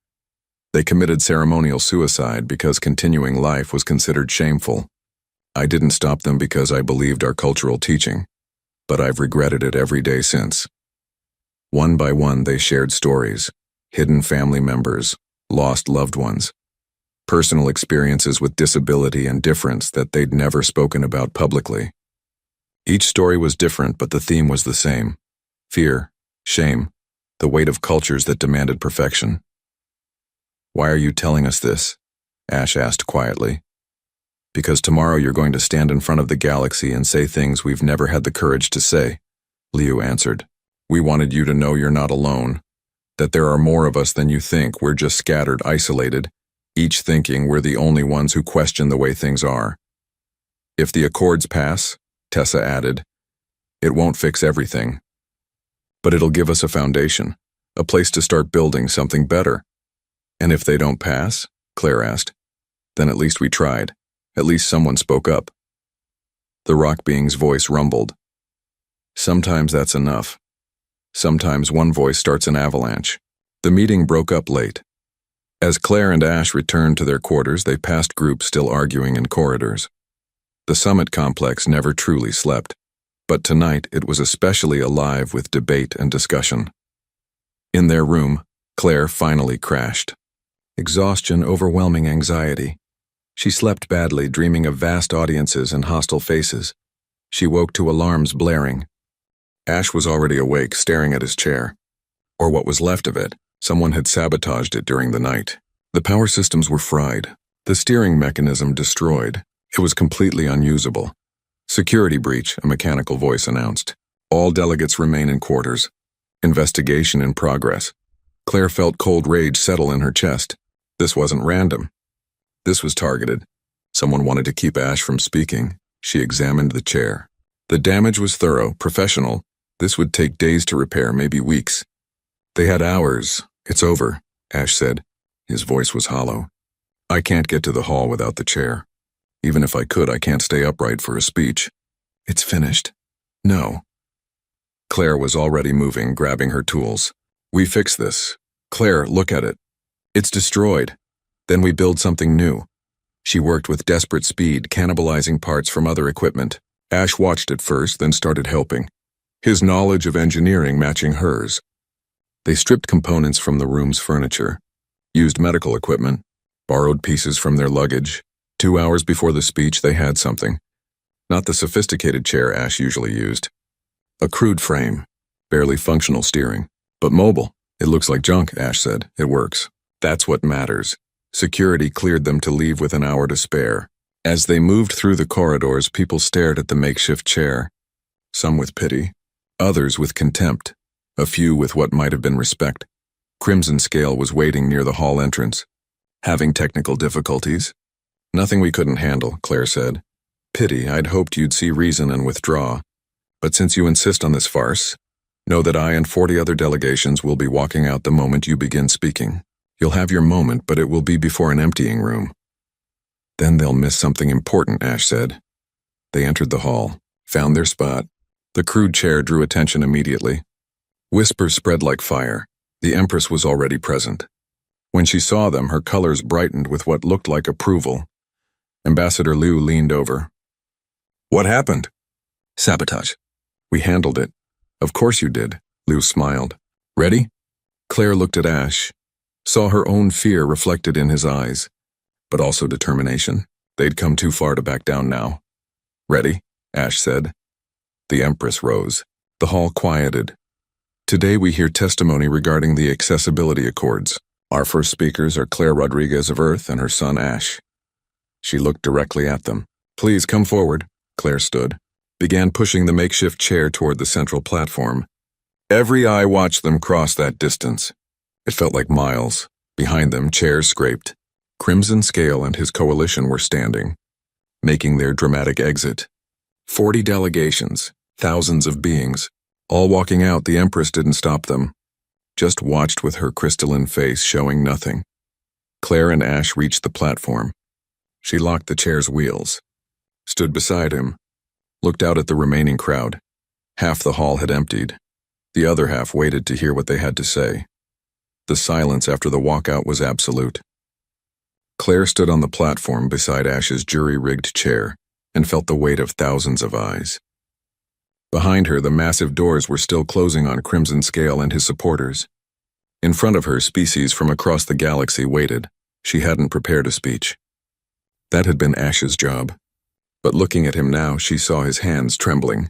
They committed ceremonial suicide because continuing life was considered shameful. I didn't stop them because I believed our cultural teaching, but I've regretted it every day since. One by one, they shared stories, hidden family members, lost loved ones, personal experiences with disability and difference that they'd never spoken about publicly. Each story was different, but the theme was the same. Fear, shame, the weight of cultures that demanded perfection. Why are you telling us this? Ash asked quietly. Because tomorrow you're going to stand in front of the galaxy and say things we've never had the courage to say, Liu answered. We wanted you to know you're not alone, That there are more of us than you think. We're just scattered, isolated, each thinking we're the only ones who question the way things are. If the Accords pass, Tessa added, it won't fix everything. But it'll give us a foundation, a place to start building something better. And if they don't pass, Claire asked, then at least we tried. At least someone spoke up. The rock being's voice rumbled. Sometimes that's enough. Sometimes one voice starts an avalanche. The meeting broke up late. As Claire and Ash returned to their quarters, they passed groups still arguing in corridors. The summit complex never truly slept, but tonight it was especially alive with debate and discussion. In their room, Claire finally crashed. Exhaustion, overwhelming anxiety. She slept badly, dreaming of vast audiences and hostile faces. She woke to alarms blaring. Ash was already awake, staring at his chair. Or what was left of it. Someone had sabotaged it during the night. The power systems were fried. The steering mechanism destroyed. It was completely unusable. Security breach, a mechanical voice announced. All delegates remain in quarters. Investigation in progress. Claire felt cold rage settle in her chest. This wasn't random. This was targeted. Someone wanted to keep Ash from speaking. She examined the chair. The damage was thorough, professional. This would take days to repair, maybe weeks. They had hours. It's over, Ash said. His voice was hollow. I can't get to the hall without the chair. Even if I could, I can't stay upright for a speech. It's finished. No. Claire was already moving, grabbing her tools. We fix this. Claire, look at it. It's destroyed. Then we build something new. She worked with desperate speed, cannibalizing parts from other equipment. Ash watched at first, then started helping. His knowledge of engineering matching hers. They stripped components from the room's furniture, used medical equipment, borrowed pieces from their luggage. 2 hours before the speech, they had something. Not the sophisticated chair Ash usually used. A crude frame, barely functional steering, but mobile. It looks like junk, Ash said. It works. That's what matters. Security cleared them to leave with an hour to spare. As they moved through the corridors, people stared at the makeshift chair. Some with pity, others with contempt, a few with what might have been respect. Crimson Scale was waiting near the hall entrance. Having technical difficulties? Nothing we couldn't handle, Claire said. Pity, I'd hoped you'd see reason and withdraw. But since you insist on this farce, know that I and 40 other delegations will be walking out the moment you begin speaking. You'll have your moment, but it will be before an emptying room. Then they'll miss something important, Ash said. They entered the hall, found their spot. The crude chair drew attention immediately. Whispers spread like fire. The Empress was already present. When she saw them, her colors brightened with what looked like approval. Ambassador Liu leaned over. What happened? Sabotage. We handled it. Of course you did, Liu smiled. Ready? Claire looked at Ash, saw her own fear reflected in his eyes, but also determination. They'd come too far to back down now. Ready? Ash said. The Empress rose. The hall quieted. Today we hear testimony regarding the Accessibility Accords. Our first speakers are Claire Rodriguez of Earth and her son Ash. She looked directly at them. Please come forward. Claire stood, began pushing the makeshift chair toward the central platform. Every eye watched them cross that distance. It felt like miles. Behind them, chairs scraped. Crimson Scale and his coalition were standing, making their dramatic exit. 40 delegations, thousands of beings, all walking out. The Empress didn't stop them, just watched with her crystalline face showing nothing. Claire and Ash reached the platform. She locked the chair's wheels, stood beside him, looked out at the remaining crowd. Half the hall had emptied. The other half waited to hear what they had to say. The silence after the walkout was absolute. Claire stood on the platform beside Ash's jury-rigged chair and felt the weight of thousands of eyes. Behind her, the massive doors were still closing on Crimson Scale and his supporters. In front of her, species from across the galaxy waited. She hadn't prepared a speech. That had been Ash's job. But looking at him now, she saw his hands trembling,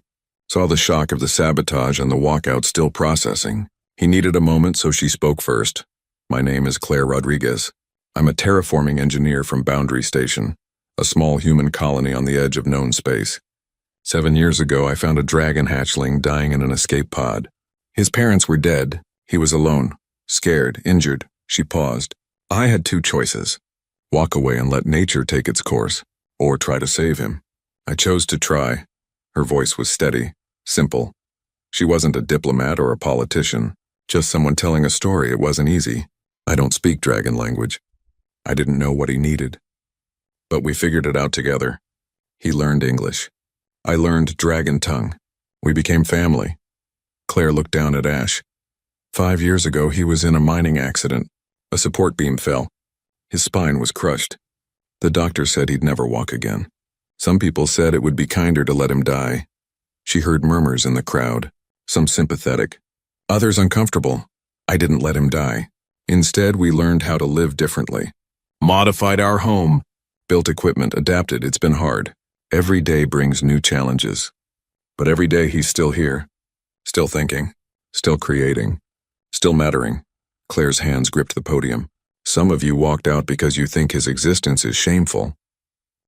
saw the shock of the sabotage and the walkout still processing. He needed a moment, so she spoke first. My name is Claire Rodriguez. I'm a terraforming engineer from Boundary Station, a small human colony on the edge of known space. 7 years ago, I found a dragon hatchling dying in an escape pod. His parents were dead. He was alone, Scared, injured, she paused. I had two choices. Walk away and let nature take its course, or try to save him. I chose to try. Her voice was steady, simple. She wasn't a diplomat or a politician, just someone telling a story. It wasn't easy. I don't speak dragon language. I didn't know what he needed. But we figured it out together. He learned English. I learned dragon tongue. We became family. Claire looked down at Ash. 5 years ago, he was in a mining accident. A support beam fell. His spine was crushed. The doctor said he'd never walk again. Some people said it would be kinder to let him die. She heard murmurs in the crowd, some sympathetic, others uncomfortable. I didn't let him die. Instead, we learned how to live differently. Modified our home. Built equipment, adapted. It's been hard. Every day brings new challenges. But every day he's still here. Still thinking. Still creating. Still mattering. Claire's hands gripped the podium. Some of you walked out because you think his existence is shameful.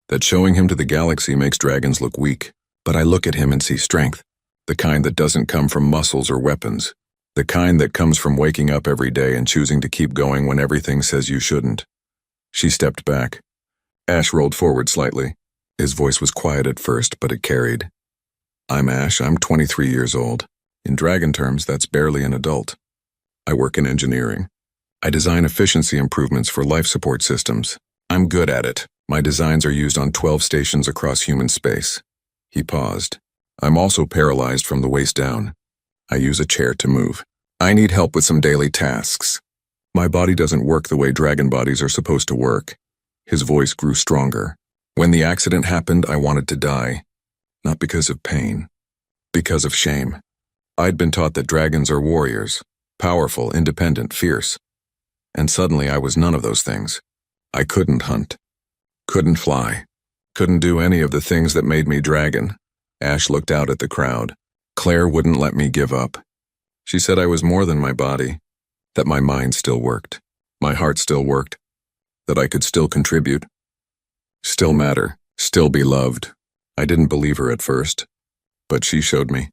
That showing him to the galaxy makes dragons look weak. But I look at him and see strength. The kind that doesn't come from muscles or weapons. The kind that comes from waking up every day and choosing to keep going when everything says you shouldn't. She stepped back. Ash rolled forward slightly. His voice was quiet at first, but it carried. I'm Ash. I'm 23 years old. In dragon terms, that's barely an adult. I work in engineering. I design efficiency improvements for life support systems. I'm good at it. My designs are used on 12 stations across human space. He paused. I'm also paralyzed from the waist down. I use a chair to move. I need help with some daily tasks. My body doesn't work the way dragon bodies are supposed to work. His voice grew stronger. When the accident happened, I wanted to die. Not because of pain. Because of shame. I'd been taught that dragons are warriors. Powerful, independent, fierce. And suddenly I was none of those things. I couldn't hunt. Couldn't fly. Couldn't do any of the things that made me dragon. Ash looked out at the crowd. Claire wouldn't let me give up. She said I was more than my body. That my mind still worked. My heart still worked. That I could still contribute. Still matter. Still be loved. I didn't believe her at first. But she showed me.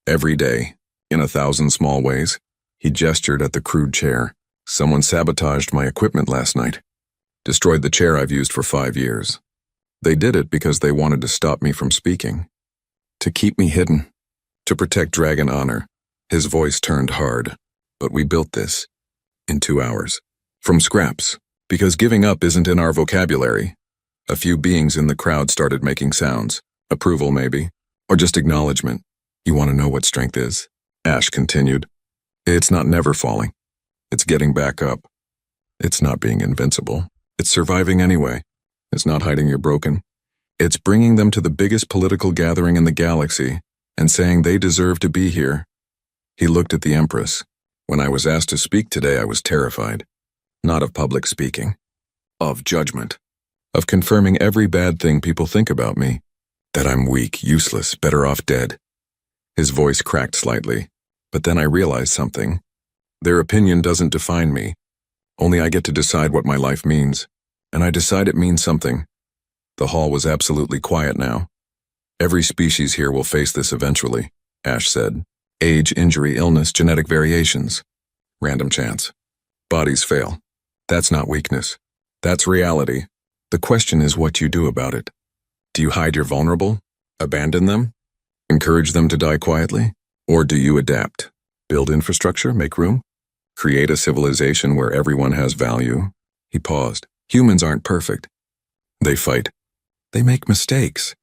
Every day. In 1,000 small ways. He gestured at the crude chair. Someone sabotaged my equipment last night. Destroyed the chair I've used for 5 years. They did it because they wanted to stop me from speaking. To keep me hidden. To protect dragon honor. His voice turned hard. But we built this. In 2 hours. From scraps. Because giving up isn't in our vocabulary. A few beings in the crowd started making sounds. Approval, maybe. Or just acknowledgement. You want to know what strength is? Ash continued. It's not never falling. It's getting back up. It's not being invincible. It's surviving anyway. It's not hiding you're broken. It's bringing them to the biggest political gathering in the galaxy and saying they deserve to be here. He looked at the Empress. When I was asked to speak today, I was terrified. Not of public speaking. Of judgment. Of confirming every bad thing people think about me. That I'm weak, useless, better off dead. His voice cracked slightly. But then I realized something. Their opinion doesn't define me. Only I get to decide what my life means. And I decide it means something. The hall was absolutely quiet now. Every species here will face this eventually, Ash said. Age, injury, illness, genetic variations. Random chance. Bodies fail. That's not weakness. That's reality. The question is what you do about it. Do you hide your vulnerable? Abandon them? Encourage them to die quietly? Or do you adapt? Build infrastructure, make room? Create a civilization where everyone has value? He paused. Humans aren't perfect. They fight. They make mistakes.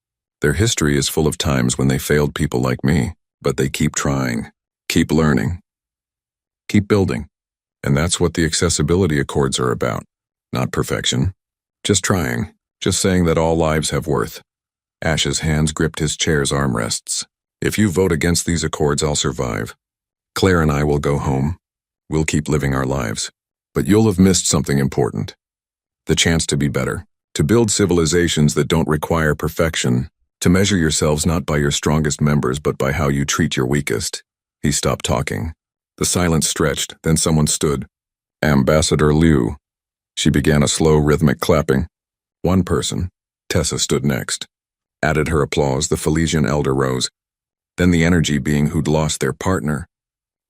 Their history is full of times when they failed people like me, but they keep trying, keep learning, keep building. And that's what the accessibility accords are about. Not perfection. Just trying. Just saying that all lives have worth. Ash's hands gripped his chair's armrests. If you vote against these accords, I'll survive. Claire and I will go home. We'll keep living our lives. But you'll have missed something important. The chance to be better. To build civilizations that don't require perfection. To measure yourselves not by your strongest members, but by how you treat your weakest. He stopped talking. The silence stretched, then someone stood. Ambassador Liu. She began a slow, rhythmic clapping. One person, Tessa, stood next. Added her applause, the Felician elder rose. Then the energy being who'd lost their partner.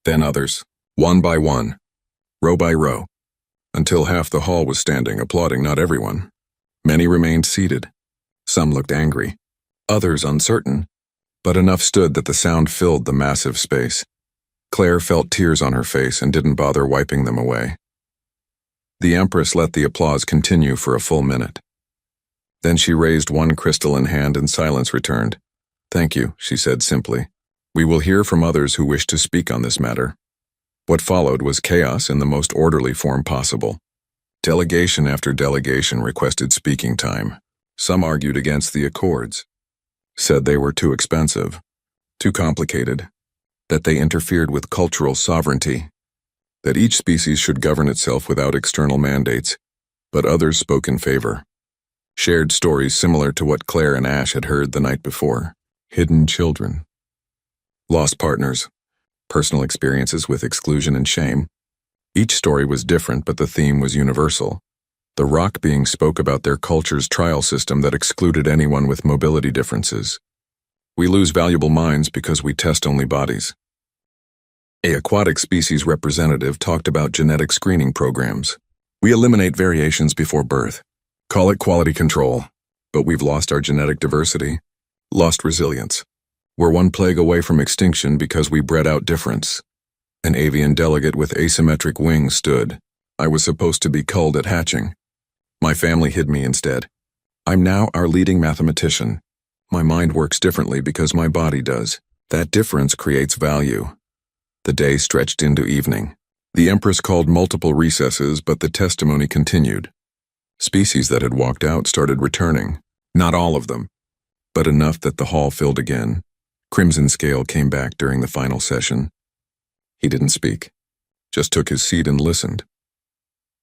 Then others, one by one. row by row, until half the hall was standing, applauding not everyone. Many remained seated. Some looked angry, others uncertain, but enough stood that the sound filled the massive space. Claire felt tears on her face and didn't bother wiping them away. The Empress let the applause continue for a full minute. Then she raised one crystalline hand and silence returned. "Thank you," she said simply. "We will hear from others who wish to speak on this matter." What followed was chaos in the most orderly form possible. Delegation after delegation requested speaking time. Some argued against the accords, said they were too expensive, too complicated, that they interfered with cultural sovereignty, that each species should govern itself without external mandates, but others spoke in favor. Shared stories similar to what Claire and Ash had heard the night before. Hidden children, lost partners, personal experiences with exclusion and shame. Each story was different, but the theme was universal. The rock being spoke about their culture's trial system that excluded anyone with mobility differences. We lose valuable minds because we test only bodies. A aquatic species representative talked about genetic screening programs. We eliminate variations before birth. Call it quality control. But we've lost our genetic diversity, lost resilience. We're one plague away from extinction because we bred out difference. An avian delegate with asymmetric wings stood. I was supposed to be culled at hatching. My family hid me instead. I'm now our leading mathematician. My mind works differently because my body does. That difference creates value. The day stretched into evening. The Empress called multiple recesses, but the testimony continued. Species that had walked out started returning. Not all of them, but enough that the hall filled again. Crimson Scale came back during the final session. He didn't speak, just took his seat and listened.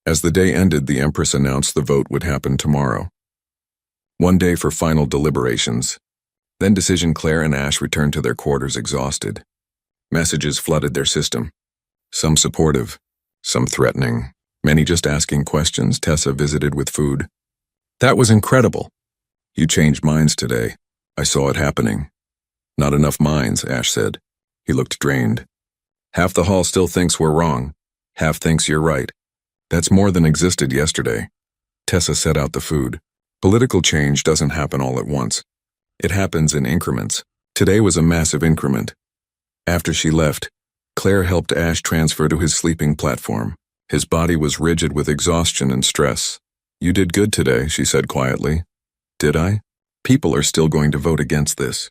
As the day ended, the Empress announced the vote would happen tomorrow. One day for final deliberations. Then decision. Claire and Ash returned to their quarters exhausted. Messages flooded their system. Some supportive, some threatening, many just asking questions. Tessa visited with food. That was incredible. You changed minds today. I saw it happening. Not enough minds, Ash said. He looked drained. Half the hall still thinks we're wrong. Half thinks you're right. That's more than existed yesterday. Tessa set out the food. Political change doesn't happen all at once. It happens in increments. Today was a massive increment. After she left, Claire helped Ash transfer to his sleeping platform. His body was rigid with exhaustion and stress. You did good today, she said quietly. Did I? People are still going to vote against this.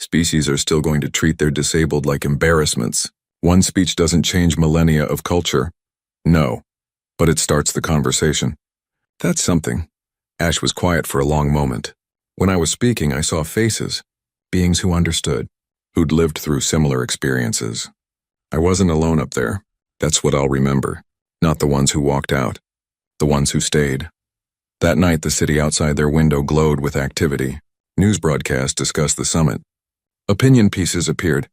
Species are still going to treat their disabled like embarrassments. One speech doesn't change millennia of culture. No. But it starts the conversation. That's something. Ash was quiet for a long moment. When I was speaking, I saw faces, beings who understood, who'd lived through similar experiences. I wasn't alone up there. That's what I'll remember. Not the ones who walked out. The ones who stayed. That night, the city outside their window glowed with activity. News broadcasts discussed the summit. Opinion pieces appeared.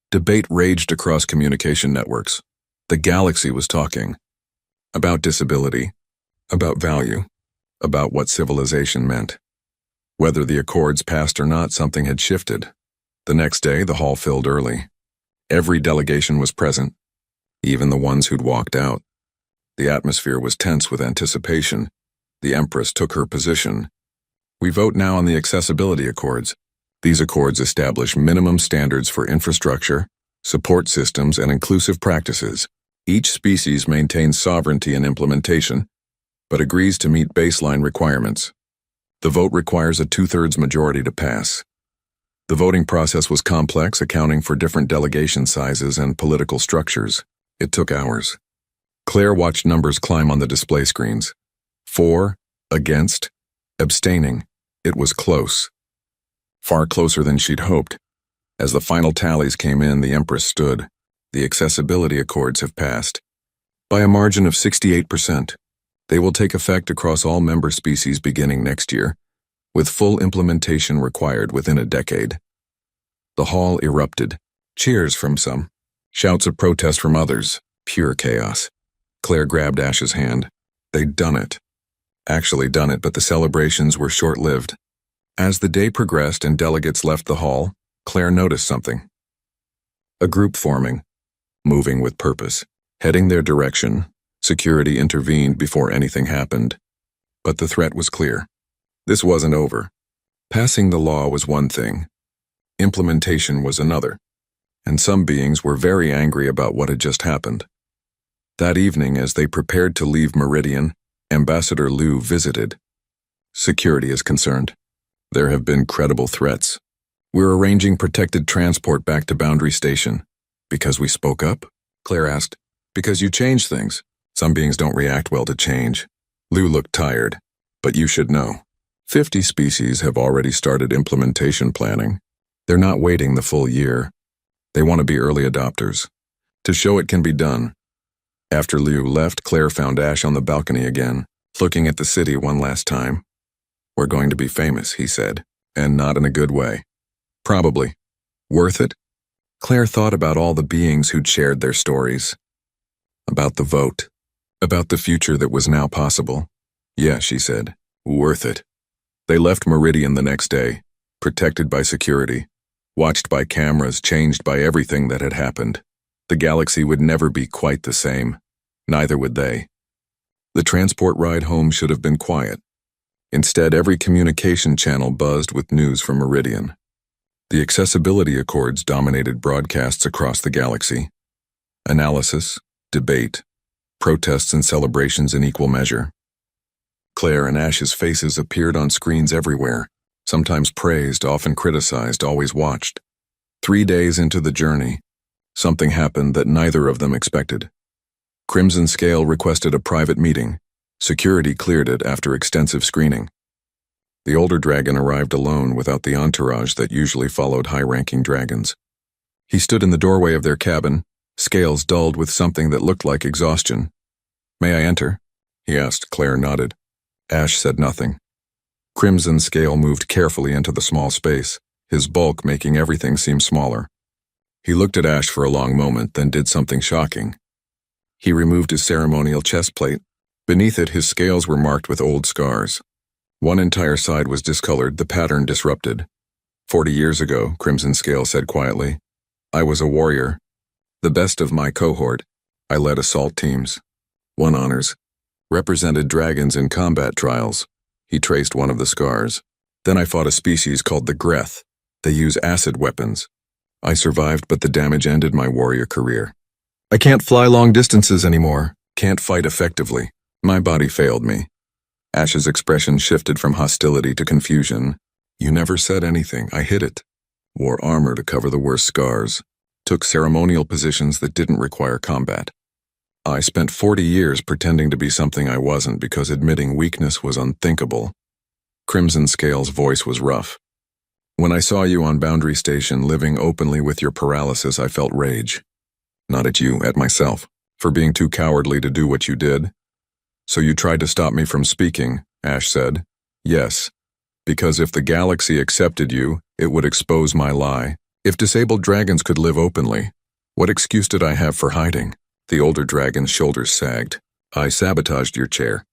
Debate raged across communication networks. The galaxy was talking. About disability, about value, about what civilization meant. Whether the accords passed or not, something had shifted. The next day, the hall filled early. Every delegation was present, even the ones who'd walked out. The atmosphere was tense with anticipation. The Empress took her position. We vote now on the accessibility accords. These accords establish minimum standards for infrastructure, support systems, and inclusive practices. Each species maintains sovereignty in implementation, but agrees to meet baseline requirements. The vote requires a 2/3 majority to pass. The voting process was complex, accounting for different delegation sizes and political structures. It took hours. Claire watched numbers climb on the display screens. For, against, abstaining. It was close. Far closer than she'd hoped. As the final tallies came in, the Empress stood. The accessibility accords have passed. By a margin of 68%. They will take effect across all member species beginning next year, with full implementation required within a decade. The hall erupted. Cheers from some. Shouts of protest from others. Pure chaos. Claire grabbed Ash's hand. They'd done it. Actually done it, but the celebrations were short-lived. As the day progressed and delegates left the hall, Claire noticed something. A group forming, moving with purpose. Heading their direction, security intervened before anything happened. But the threat was clear. This wasn't over. Passing the law was one thing. Implementation was another. And some beings were very angry about what had just happened. That evening, as they prepared to leave Meridian, Ambassador Liu visited. Security is concerned. There have been credible threats. We're arranging protected transport back to Boundary Station. Because we spoke up? Claire asked. Because you changed things. Some beings don't react well to change. Liu looked tired. But you should know. 50 species have already started implementation planning. They're not waiting the full year. They want to be early adopters. To show it can be done. After Liu left, Claire found Ash on the balcony again, looking at the city one last time. We're going to be famous, he said, and not in a good way. Probably. Worth it? Claire thought about all the beings who'd shared their stories. About the vote. About the future that was now possible. Yeah, she said. Worth it. They left Meridian the next day, protected by security, watched by cameras, changed by everything that had happened. The galaxy would never be quite the same. Neither would they. The transport ride home should have been quiet. Instead, every communication channel buzzed with news from Meridian. The accessibility accords dominated broadcasts across the galaxy. Analysis, debate, protests and celebrations in equal measure. Claire and Ash's faces appeared on screens everywhere, sometimes praised, often criticized, always watched. 3 days into the journey, something happened that neither of them expected. Crimson Scale requested a private meeting. Security cleared it after extensive screening. The older dragon arrived alone without the entourage that usually followed high-ranking dragons. He stood in the doorway of their cabin, scales dulled with something that looked like exhaustion. May I enter? He asked. Claire nodded. Ash said nothing. Crimson Scale moved carefully into the small space, his bulk making everything seem smaller. He looked at Ash for a long moment, then did something shocking. He removed his ceremonial chest plate. Beneath it, his scales were marked with old scars. One entire side was discolored, the pattern disrupted. 40 years ago, Crimson Scale said quietly, I was a warrior. The best of my cohort. I led assault teams. Won honors. Represented dragons in combat trials. He traced one of the scars. Then I fought a species called the Greth. They use acid weapons. I survived, but the damage ended my warrior career. I can't fly long distances anymore. Can't fight effectively. My body failed me. Ash's expression shifted from hostility to confusion. You never said anything. I hid it. Wore armor to cover the worst scars. Took ceremonial positions that didn't require combat. I spent 40 years pretending to be something I wasn't because admitting weakness was unthinkable. Crimson Scale's voice was rough. When I saw you on Boundary Station living openly with your paralysis, I felt rage. Not at you, at myself, for being too cowardly to do what you did. So you tried to stop me from speaking, Ash said. Yes, because if the galaxy accepted you, it would expose my lie. If disabled dragons could live openly, what excuse did I have for hiding? The older dragon's shoulders sagged. I sabotaged your chair.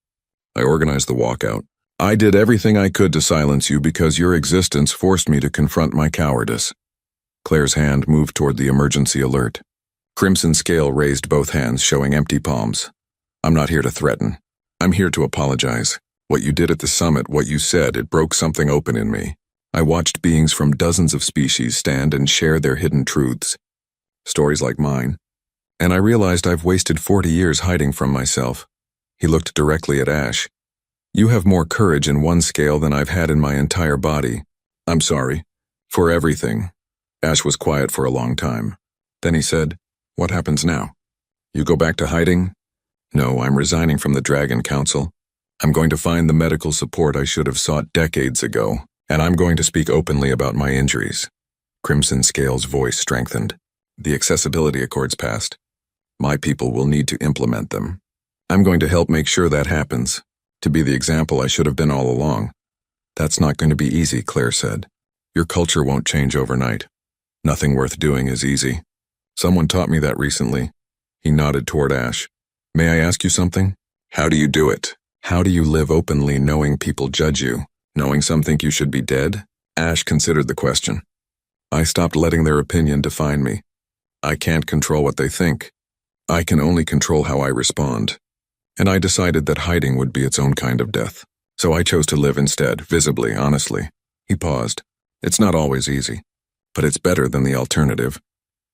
I organized the walkout. I did everything I could to silence you because your existence forced me to confront my cowardice. Claire's hand moved toward the emergency alert. Crimson Scale raised both hands, showing empty palms. I'm not here to threaten. I'm here to apologize. What you did at the summit, what you said, it broke something open in me. I watched beings from dozens of species stand and share their hidden truths. Stories like mine. And I realized I've wasted 40 years hiding from myself. He looked directly at Ash. You have more courage in one scale than I've had in my entire body. I'm sorry. For everything. Ash was quiet for a long time. Then he said, What happens now? You go back to hiding? No, I'm resigning from the Dragon Council. I'm going to find the medical support I should have sought decades ago, and I'm going to speak openly about my injuries. Crimson Scale's voice strengthened. The accessibility accords passed. My people will need to implement them. I'm going to help make sure that happens, to be the example I should have been all along. That's not going to be easy, Claire said. Your culture won't change overnight. Nothing worth doing is easy. Someone taught me that recently. He nodded toward Ash. May I ask you something? How do you do it? How do you live openly knowing people judge you, knowing some think you should be dead? Ash considered the question. I stopped letting their opinion define me. I can't control what they think. I can only control how I respond. And I decided that hiding would be its own kind of death. So I chose to live instead, visibly, honestly. He paused. It's not always easy, but it's better than the alternative.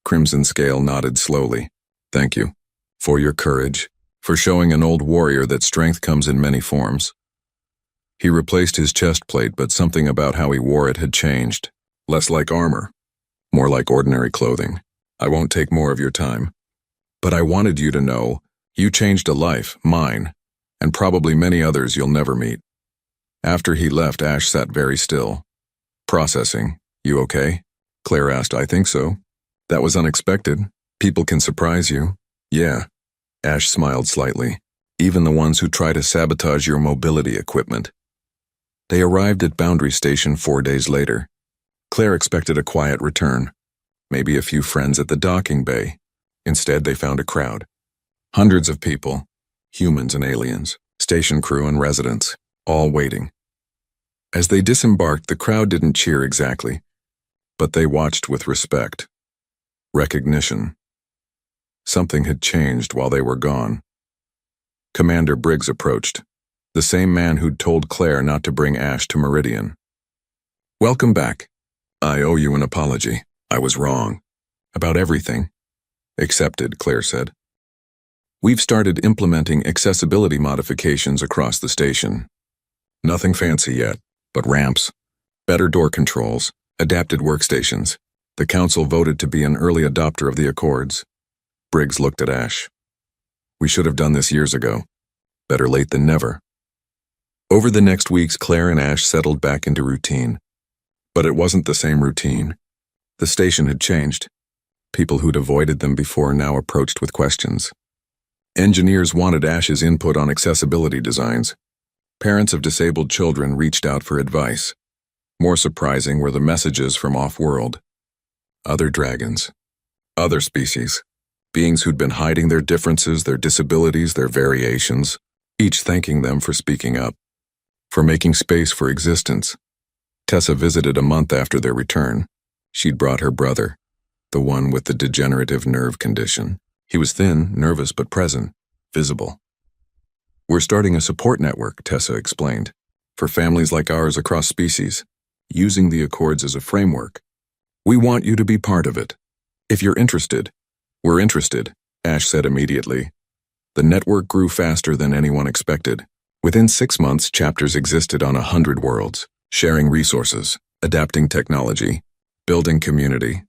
Crimson Scale nodded slowly. Thank you. For your courage. For showing an old warrior that strength comes in many forms. He replaced his chest plate, but something about how he wore it had changed. Less like armor. More like ordinary clothing. I won't take more of your time. But I wanted you to know, you changed a life, mine, and probably many others you'll never meet. After he left, Ash sat very still. Processing. You okay? Claire asked. I think so. That was unexpected. People can surprise you. Yeah. Ash smiled slightly. Even the ones who try to sabotage your mobility equipment. They arrived at Boundary Station 4 days later. Claire expected a quiet return. Maybe a few friends at the docking bay. Instead, they found a crowd. Hundreds of people. Humans and aliens. Station crew and residents. All waiting. As they disembarked, the crowd didn't cheer exactly, but they watched with respect. Recognition. Something had changed while they were gone. Commander Briggs approached, the same man who'd told Claire not to bring Ash to Meridian. Welcome back. I owe you an apology. I was wrong. About everything. Accepted, Claire said. We've started implementing accessibility modifications across the station. Nothing fancy yet, but ramps, better door controls, adapted workstations. The council voted to be an early adopter of the Accords. Briggs looked at Ash. We should have done this years ago. Better late than never. Over the next weeks, Claire and Ash settled back into routine. But it wasn't the same routine. The station had changed. People who'd avoided them before now approached with questions. Engineers wanted Ash's input on accessibility designs. Parents of disabled children reached out for advice. More surprising were the messages from off-world. Other dragons. Other species. Beings who'd been hiding their differences, their disabilities, their variations, each thanking them for speaking up, for making space for existence. Tessa visited a month after their return. She'd brought her brother, the one with the degenerative nerve condition. He was thin, nervous, but present, visible. We're starting a support network, Tessa explained, for families like ours across species, using the Accords as a framework. We want you to be part of it. If you're interested, we're interested, Ash said immediately. The network grew faster than anyone expected. Within 6 months, chapters existed on 100 worlds, sharing resources, adapting technology, building community.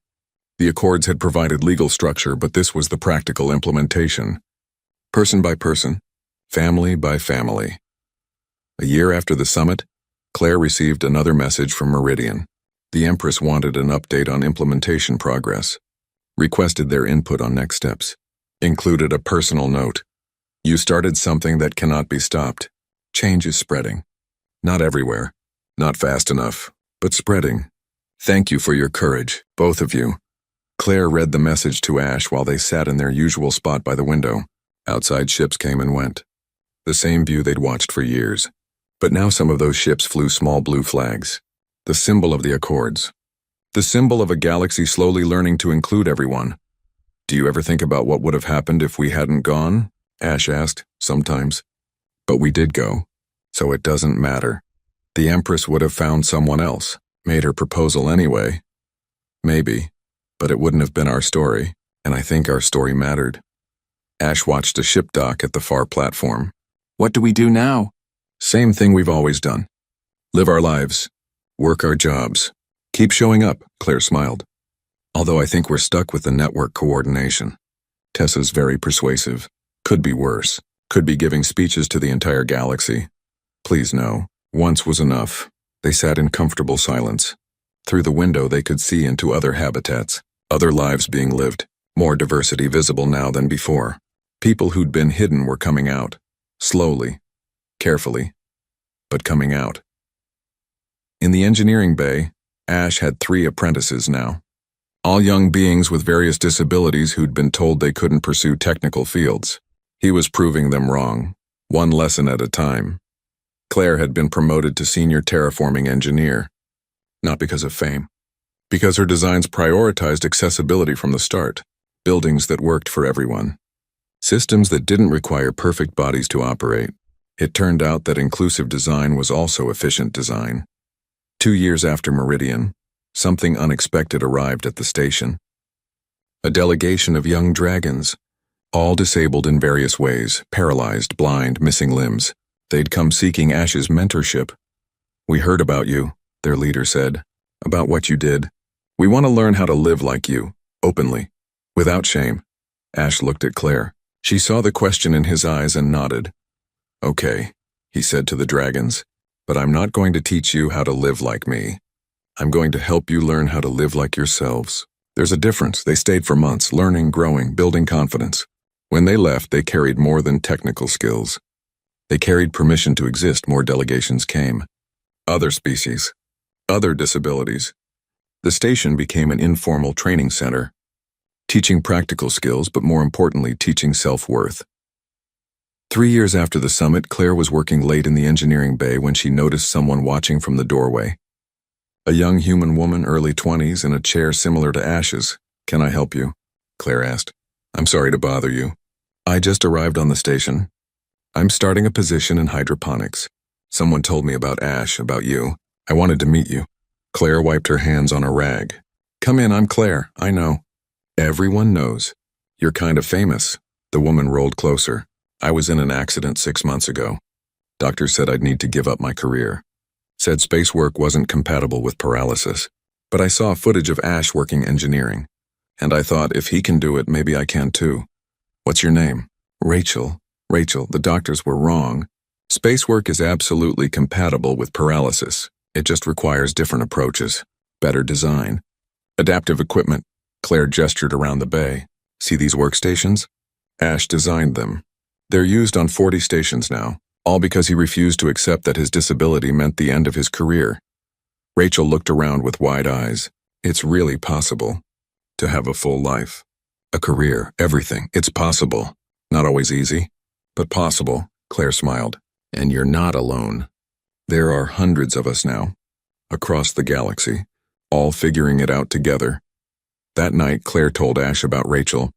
The Accords had provided legal structure, but this was the practical implementation. Person by person, family by family. A year after the summit, Claire received another message from Meridian. The Empress wanted an update on implementation progress, requested their input on next steps, included a personal note. You started something that cannot be stopped. Change is spreading. Not everywhere, not fast enough, but spreading. Thank you for your courage, both of you. Claire read the message to Ash while they sat in their usual spot by the window. Outside ships came and went. The same view they'd watched for years. But now some of those ships flew small blue flags. The symbol of the Accords. The symbol of a galaxy slowly learning to include everyone. Do you ever think about what would have happened if we hadn't gone? Ash asked, sometimes. But we did go, so it doesn't matter. The Empress would have found someone else, made her proposal anyway. Maybe, but it wouldn't have been our story, and I think our story mattered. Ash watched a ship dock at the far platform. What do we do now? Same thing we've always done. Live our lives. Work our jobs. Keep showing up, Claire smiled. Although I think we're stuck with the network coordination. Tessa's very persuasive. Could be worse. Could be giving speeches to the entire galaxy. Please no. Once was enough. They sat in comfortable silence. Through the window they could see into other habitats, other lives being lived, more diversity visible now than before. People who'd been hidden were coming out. Slowly. Carefully. But coming out. In the engineering bay, Ash had 3 apprentices now. All young beings with various disabilities who'd been told they couldn't pursue technical fields. He was proving them wrong, one lesson at a time. Claire had been promoted to senior terraforming engineer. Not because of fame. Because her designs prioritized accessibility from the start. Buildings that worked for everyone. Systems that didn't require perfect bodies to operate. It turned out that inclusive design was also efficient design. 2 years after Meridian, something unexpected arrived at the station. A delegation of young dragons, all disabled in various ways, paralyzed, blind, missing limbs. They'd come seeking Ash's mentorship. "We heard about you," their leader said, "about what you did. We want to learn how to live like you, openly, without shame." Ash looked at Claire. She saw the question in his eyes and nodded. "Okay," he said to the dragons, "but I'm not going to teach you how to live like me. I'm going to help you learn how to live like yourselves." There's a difference. They stayed for months, learning, growing, building confidence. When they left, they carried more than technical skills. They carried permission to exist. More delegations came. Other species. Other disabilities. The station became an informal training center, teaching practical skills, but more importantly, teaching self-worth. 3 years after the summit, Claire was working late in the engineering bay when she noticed someone watching from the doorway. A young human woman, early 20s, in a chair similar to Ash's. "Can I help you?" Claire asked. "I'm sorry to bother you. I just arrived on the station. I'm starting a position in hydroponics. Someone told me about Ash, about you. I wanted to meet you." Claire wiped her hands on a rag. "Come in, I'm Claire, I know." "Everyone knows. You're kind of famous." The woman rolled closer. "I was in an accident 6 months ago. Doctors said I'd need to give up my career. Said space work wasn't compatible with paralysis. But I saw footage of Ash working engineering. And I thought, if he can do it, maybe I can too. What's your name?" "Rachel." "Rachel, the doctors were wrong. Space work is absolutely compatible with paralysis. It just requires different approaches, better design. Adaptive equipment." Claire gestured around the bay. "See these workstations? Ash designed them. They're used on 40 stations now, all because he refused to accept that his disability meant the end of his career." Rachel looked around with wide eyes. "It's really possible to have a full life, a career, everything. It's possible. Not always easy, but possible." Claire smiled. "And you're not alone. There are hundreds of us now, across the galaxy, all figuring it out together." That night, Claire told Ash about Rachel,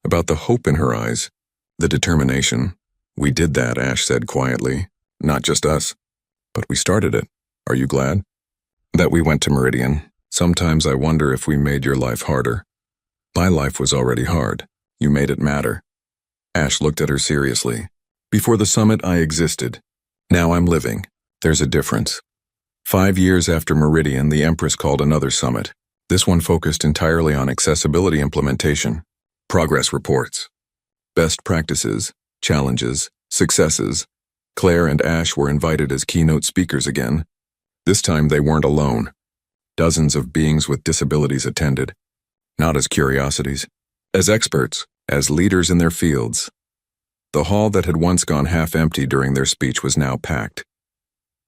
about the hope in her eyes, the determination. "We did that," Ash said quietly. "Not just us, but we started it. Are you glad that we went to Meridian? Sometimes I wonder if we made your life harder. My life was already hard. You made it matter." Ash looked at her seriously. "Before the summit, I existed. Now I'm living. There's a difference." 5 years after Meridian, the Empress called another summit. This one focused entirely on accessibility implementation, progress reports, best practices, challenges, successes. Claire and Ash were invited as keynote speakers again. This time they weren't alone. Dozens of beings with disabilities attended, not as curiosities, as experts, as leaders in their fields. The hall that had once gone half empty during their speech was now packed.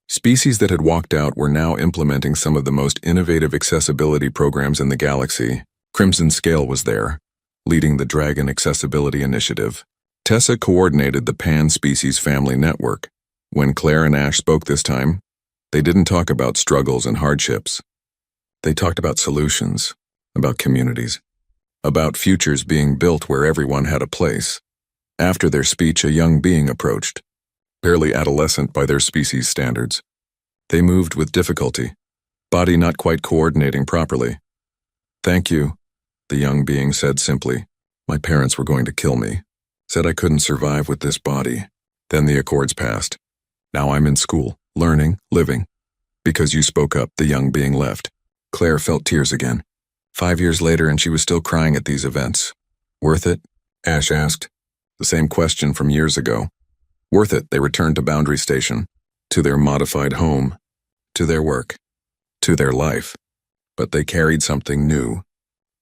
Species that had walked out were now implementing some of the most innovative accessibility programs in the galaxy. Crimson Scale was there, leading the Dragon Accessibility Initiative. Tessa coordinated the Pan-Species Family Network. When Claire and Ash spoke this time, they didn't talk about struggles and hardships. They talked about solutions, about communities, about futures being built where everyone had a place. After their speech, a young being approached, barely adolescent by their species standards. They moved with difficulty, body not quite coordinating properly. "Thank you," the young being said simply. "My parents were going to kill me. Said I couldn't survive with this body. Then the accords passed. Now I'm in school, learning, living. Because you spoke up, the young being left." Claire felt tears again. 5 years later, and she was still crying at these events. "Worth it?" Ash asked. The same question from years ago. Worth it, they returned to Boundary Station, to their modified home, to their work, to their life. But they carried something new,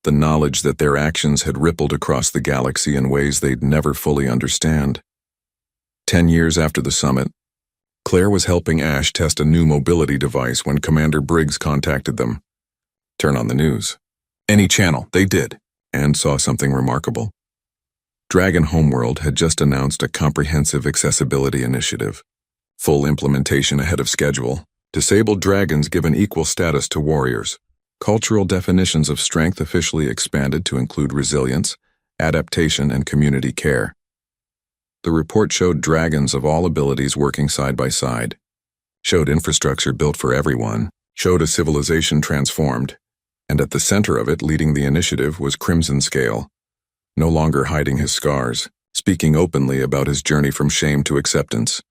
the knowledge that their actions had rippled across the galaxy in ways they'd never fully understand. 10 years after the summit, Claire was helping Ash test a new mobility device when Commander Briggs contacted them. Turn on the news. Any channel, they did, and saw something remarkable. Dragon Homeworld had just announced a comprehensive accessibility initiative. Full implementation ahead of schedule. Disabled dragons given equal status to warriors. Cultural definitions of strength officially expanded to include resilience, adaptation, and community care. The report showed dragons of all abilities working side by side, showed infrastructure built for everyone, showed a civilization transformed, and at the center of it, leading the initiative, was Crimson Scale, no longer hiding his scars, speaking openly about his journey from shame to acceptance.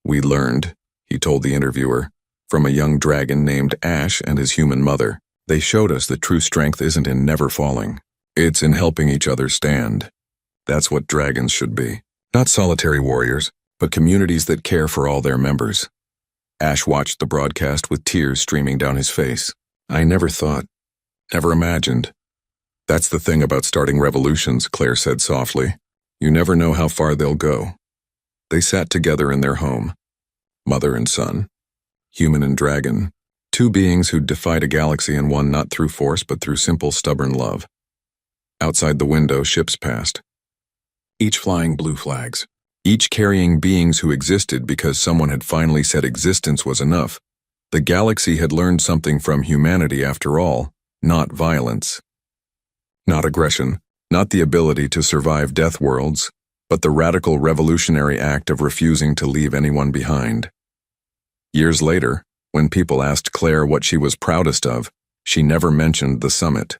"We learned," he told the interviewer, "from a young dragon named Ash and his human mother. They showed us that true strength isn't in never falling. It's in helping each other stand. That's what dragons should be. Not solitary warriors, but communities that care for all their members." Ash watched the broadcast with tears streaming down his face. "I never thought, never imagined." "That's the thing about starting revolutions," Claire said softly. "You never know how far they'll go." They sat together in their home, mother and son, human and dragon, two beings who'd defied a galaxy and won not through force but through simple, stubborn love. Outside the window, ships passed, each flying blue flags, each carrying beings who existed because someone had finally said existence was enough. The galaxy had learned something from humanity after all, not violence, not aggression, not the ability to survive death worlds, but the radical revolutionary act of refusing to leave anyone behind. Years later, when people asked Claire what she was proudest of, she never mentioned the summit.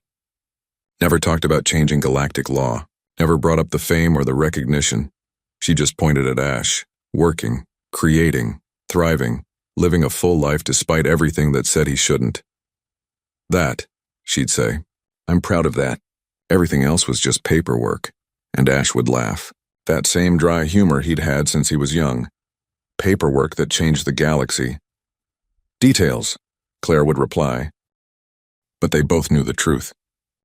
Never talked about changing galactic law, never brought up the fame or the recognition. She just pointed at Ash, working, creating, thriving, living a full life despite everything that said he shouldn't. "That," she'd say, "I'm proud of that. Everything else was just paperwork." And Ash would laugh. That same dry humor he'd had since he was young. Paperwork that changed the galaxy. "Details," Claire would reply. But they both knew the truth.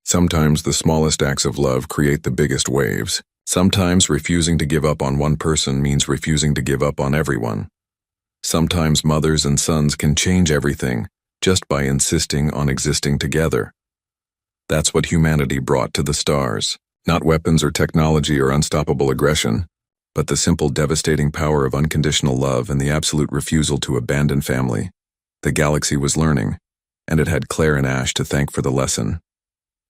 Sometimes the smallest acts of love create the biggest waves. Sometimes refusing to give up on one person means refusing to give up on everyone. Sometimes mothers and sons can change everything just by insisting on existing together. That's what humanity brought to the stars. Not weapons or technology or unstoppable aggression, but the simple devastating power of unconditional love and the absolute refusal to abandon family. The galaxy was learning, and it had Claire and Ash to thank for the lesson.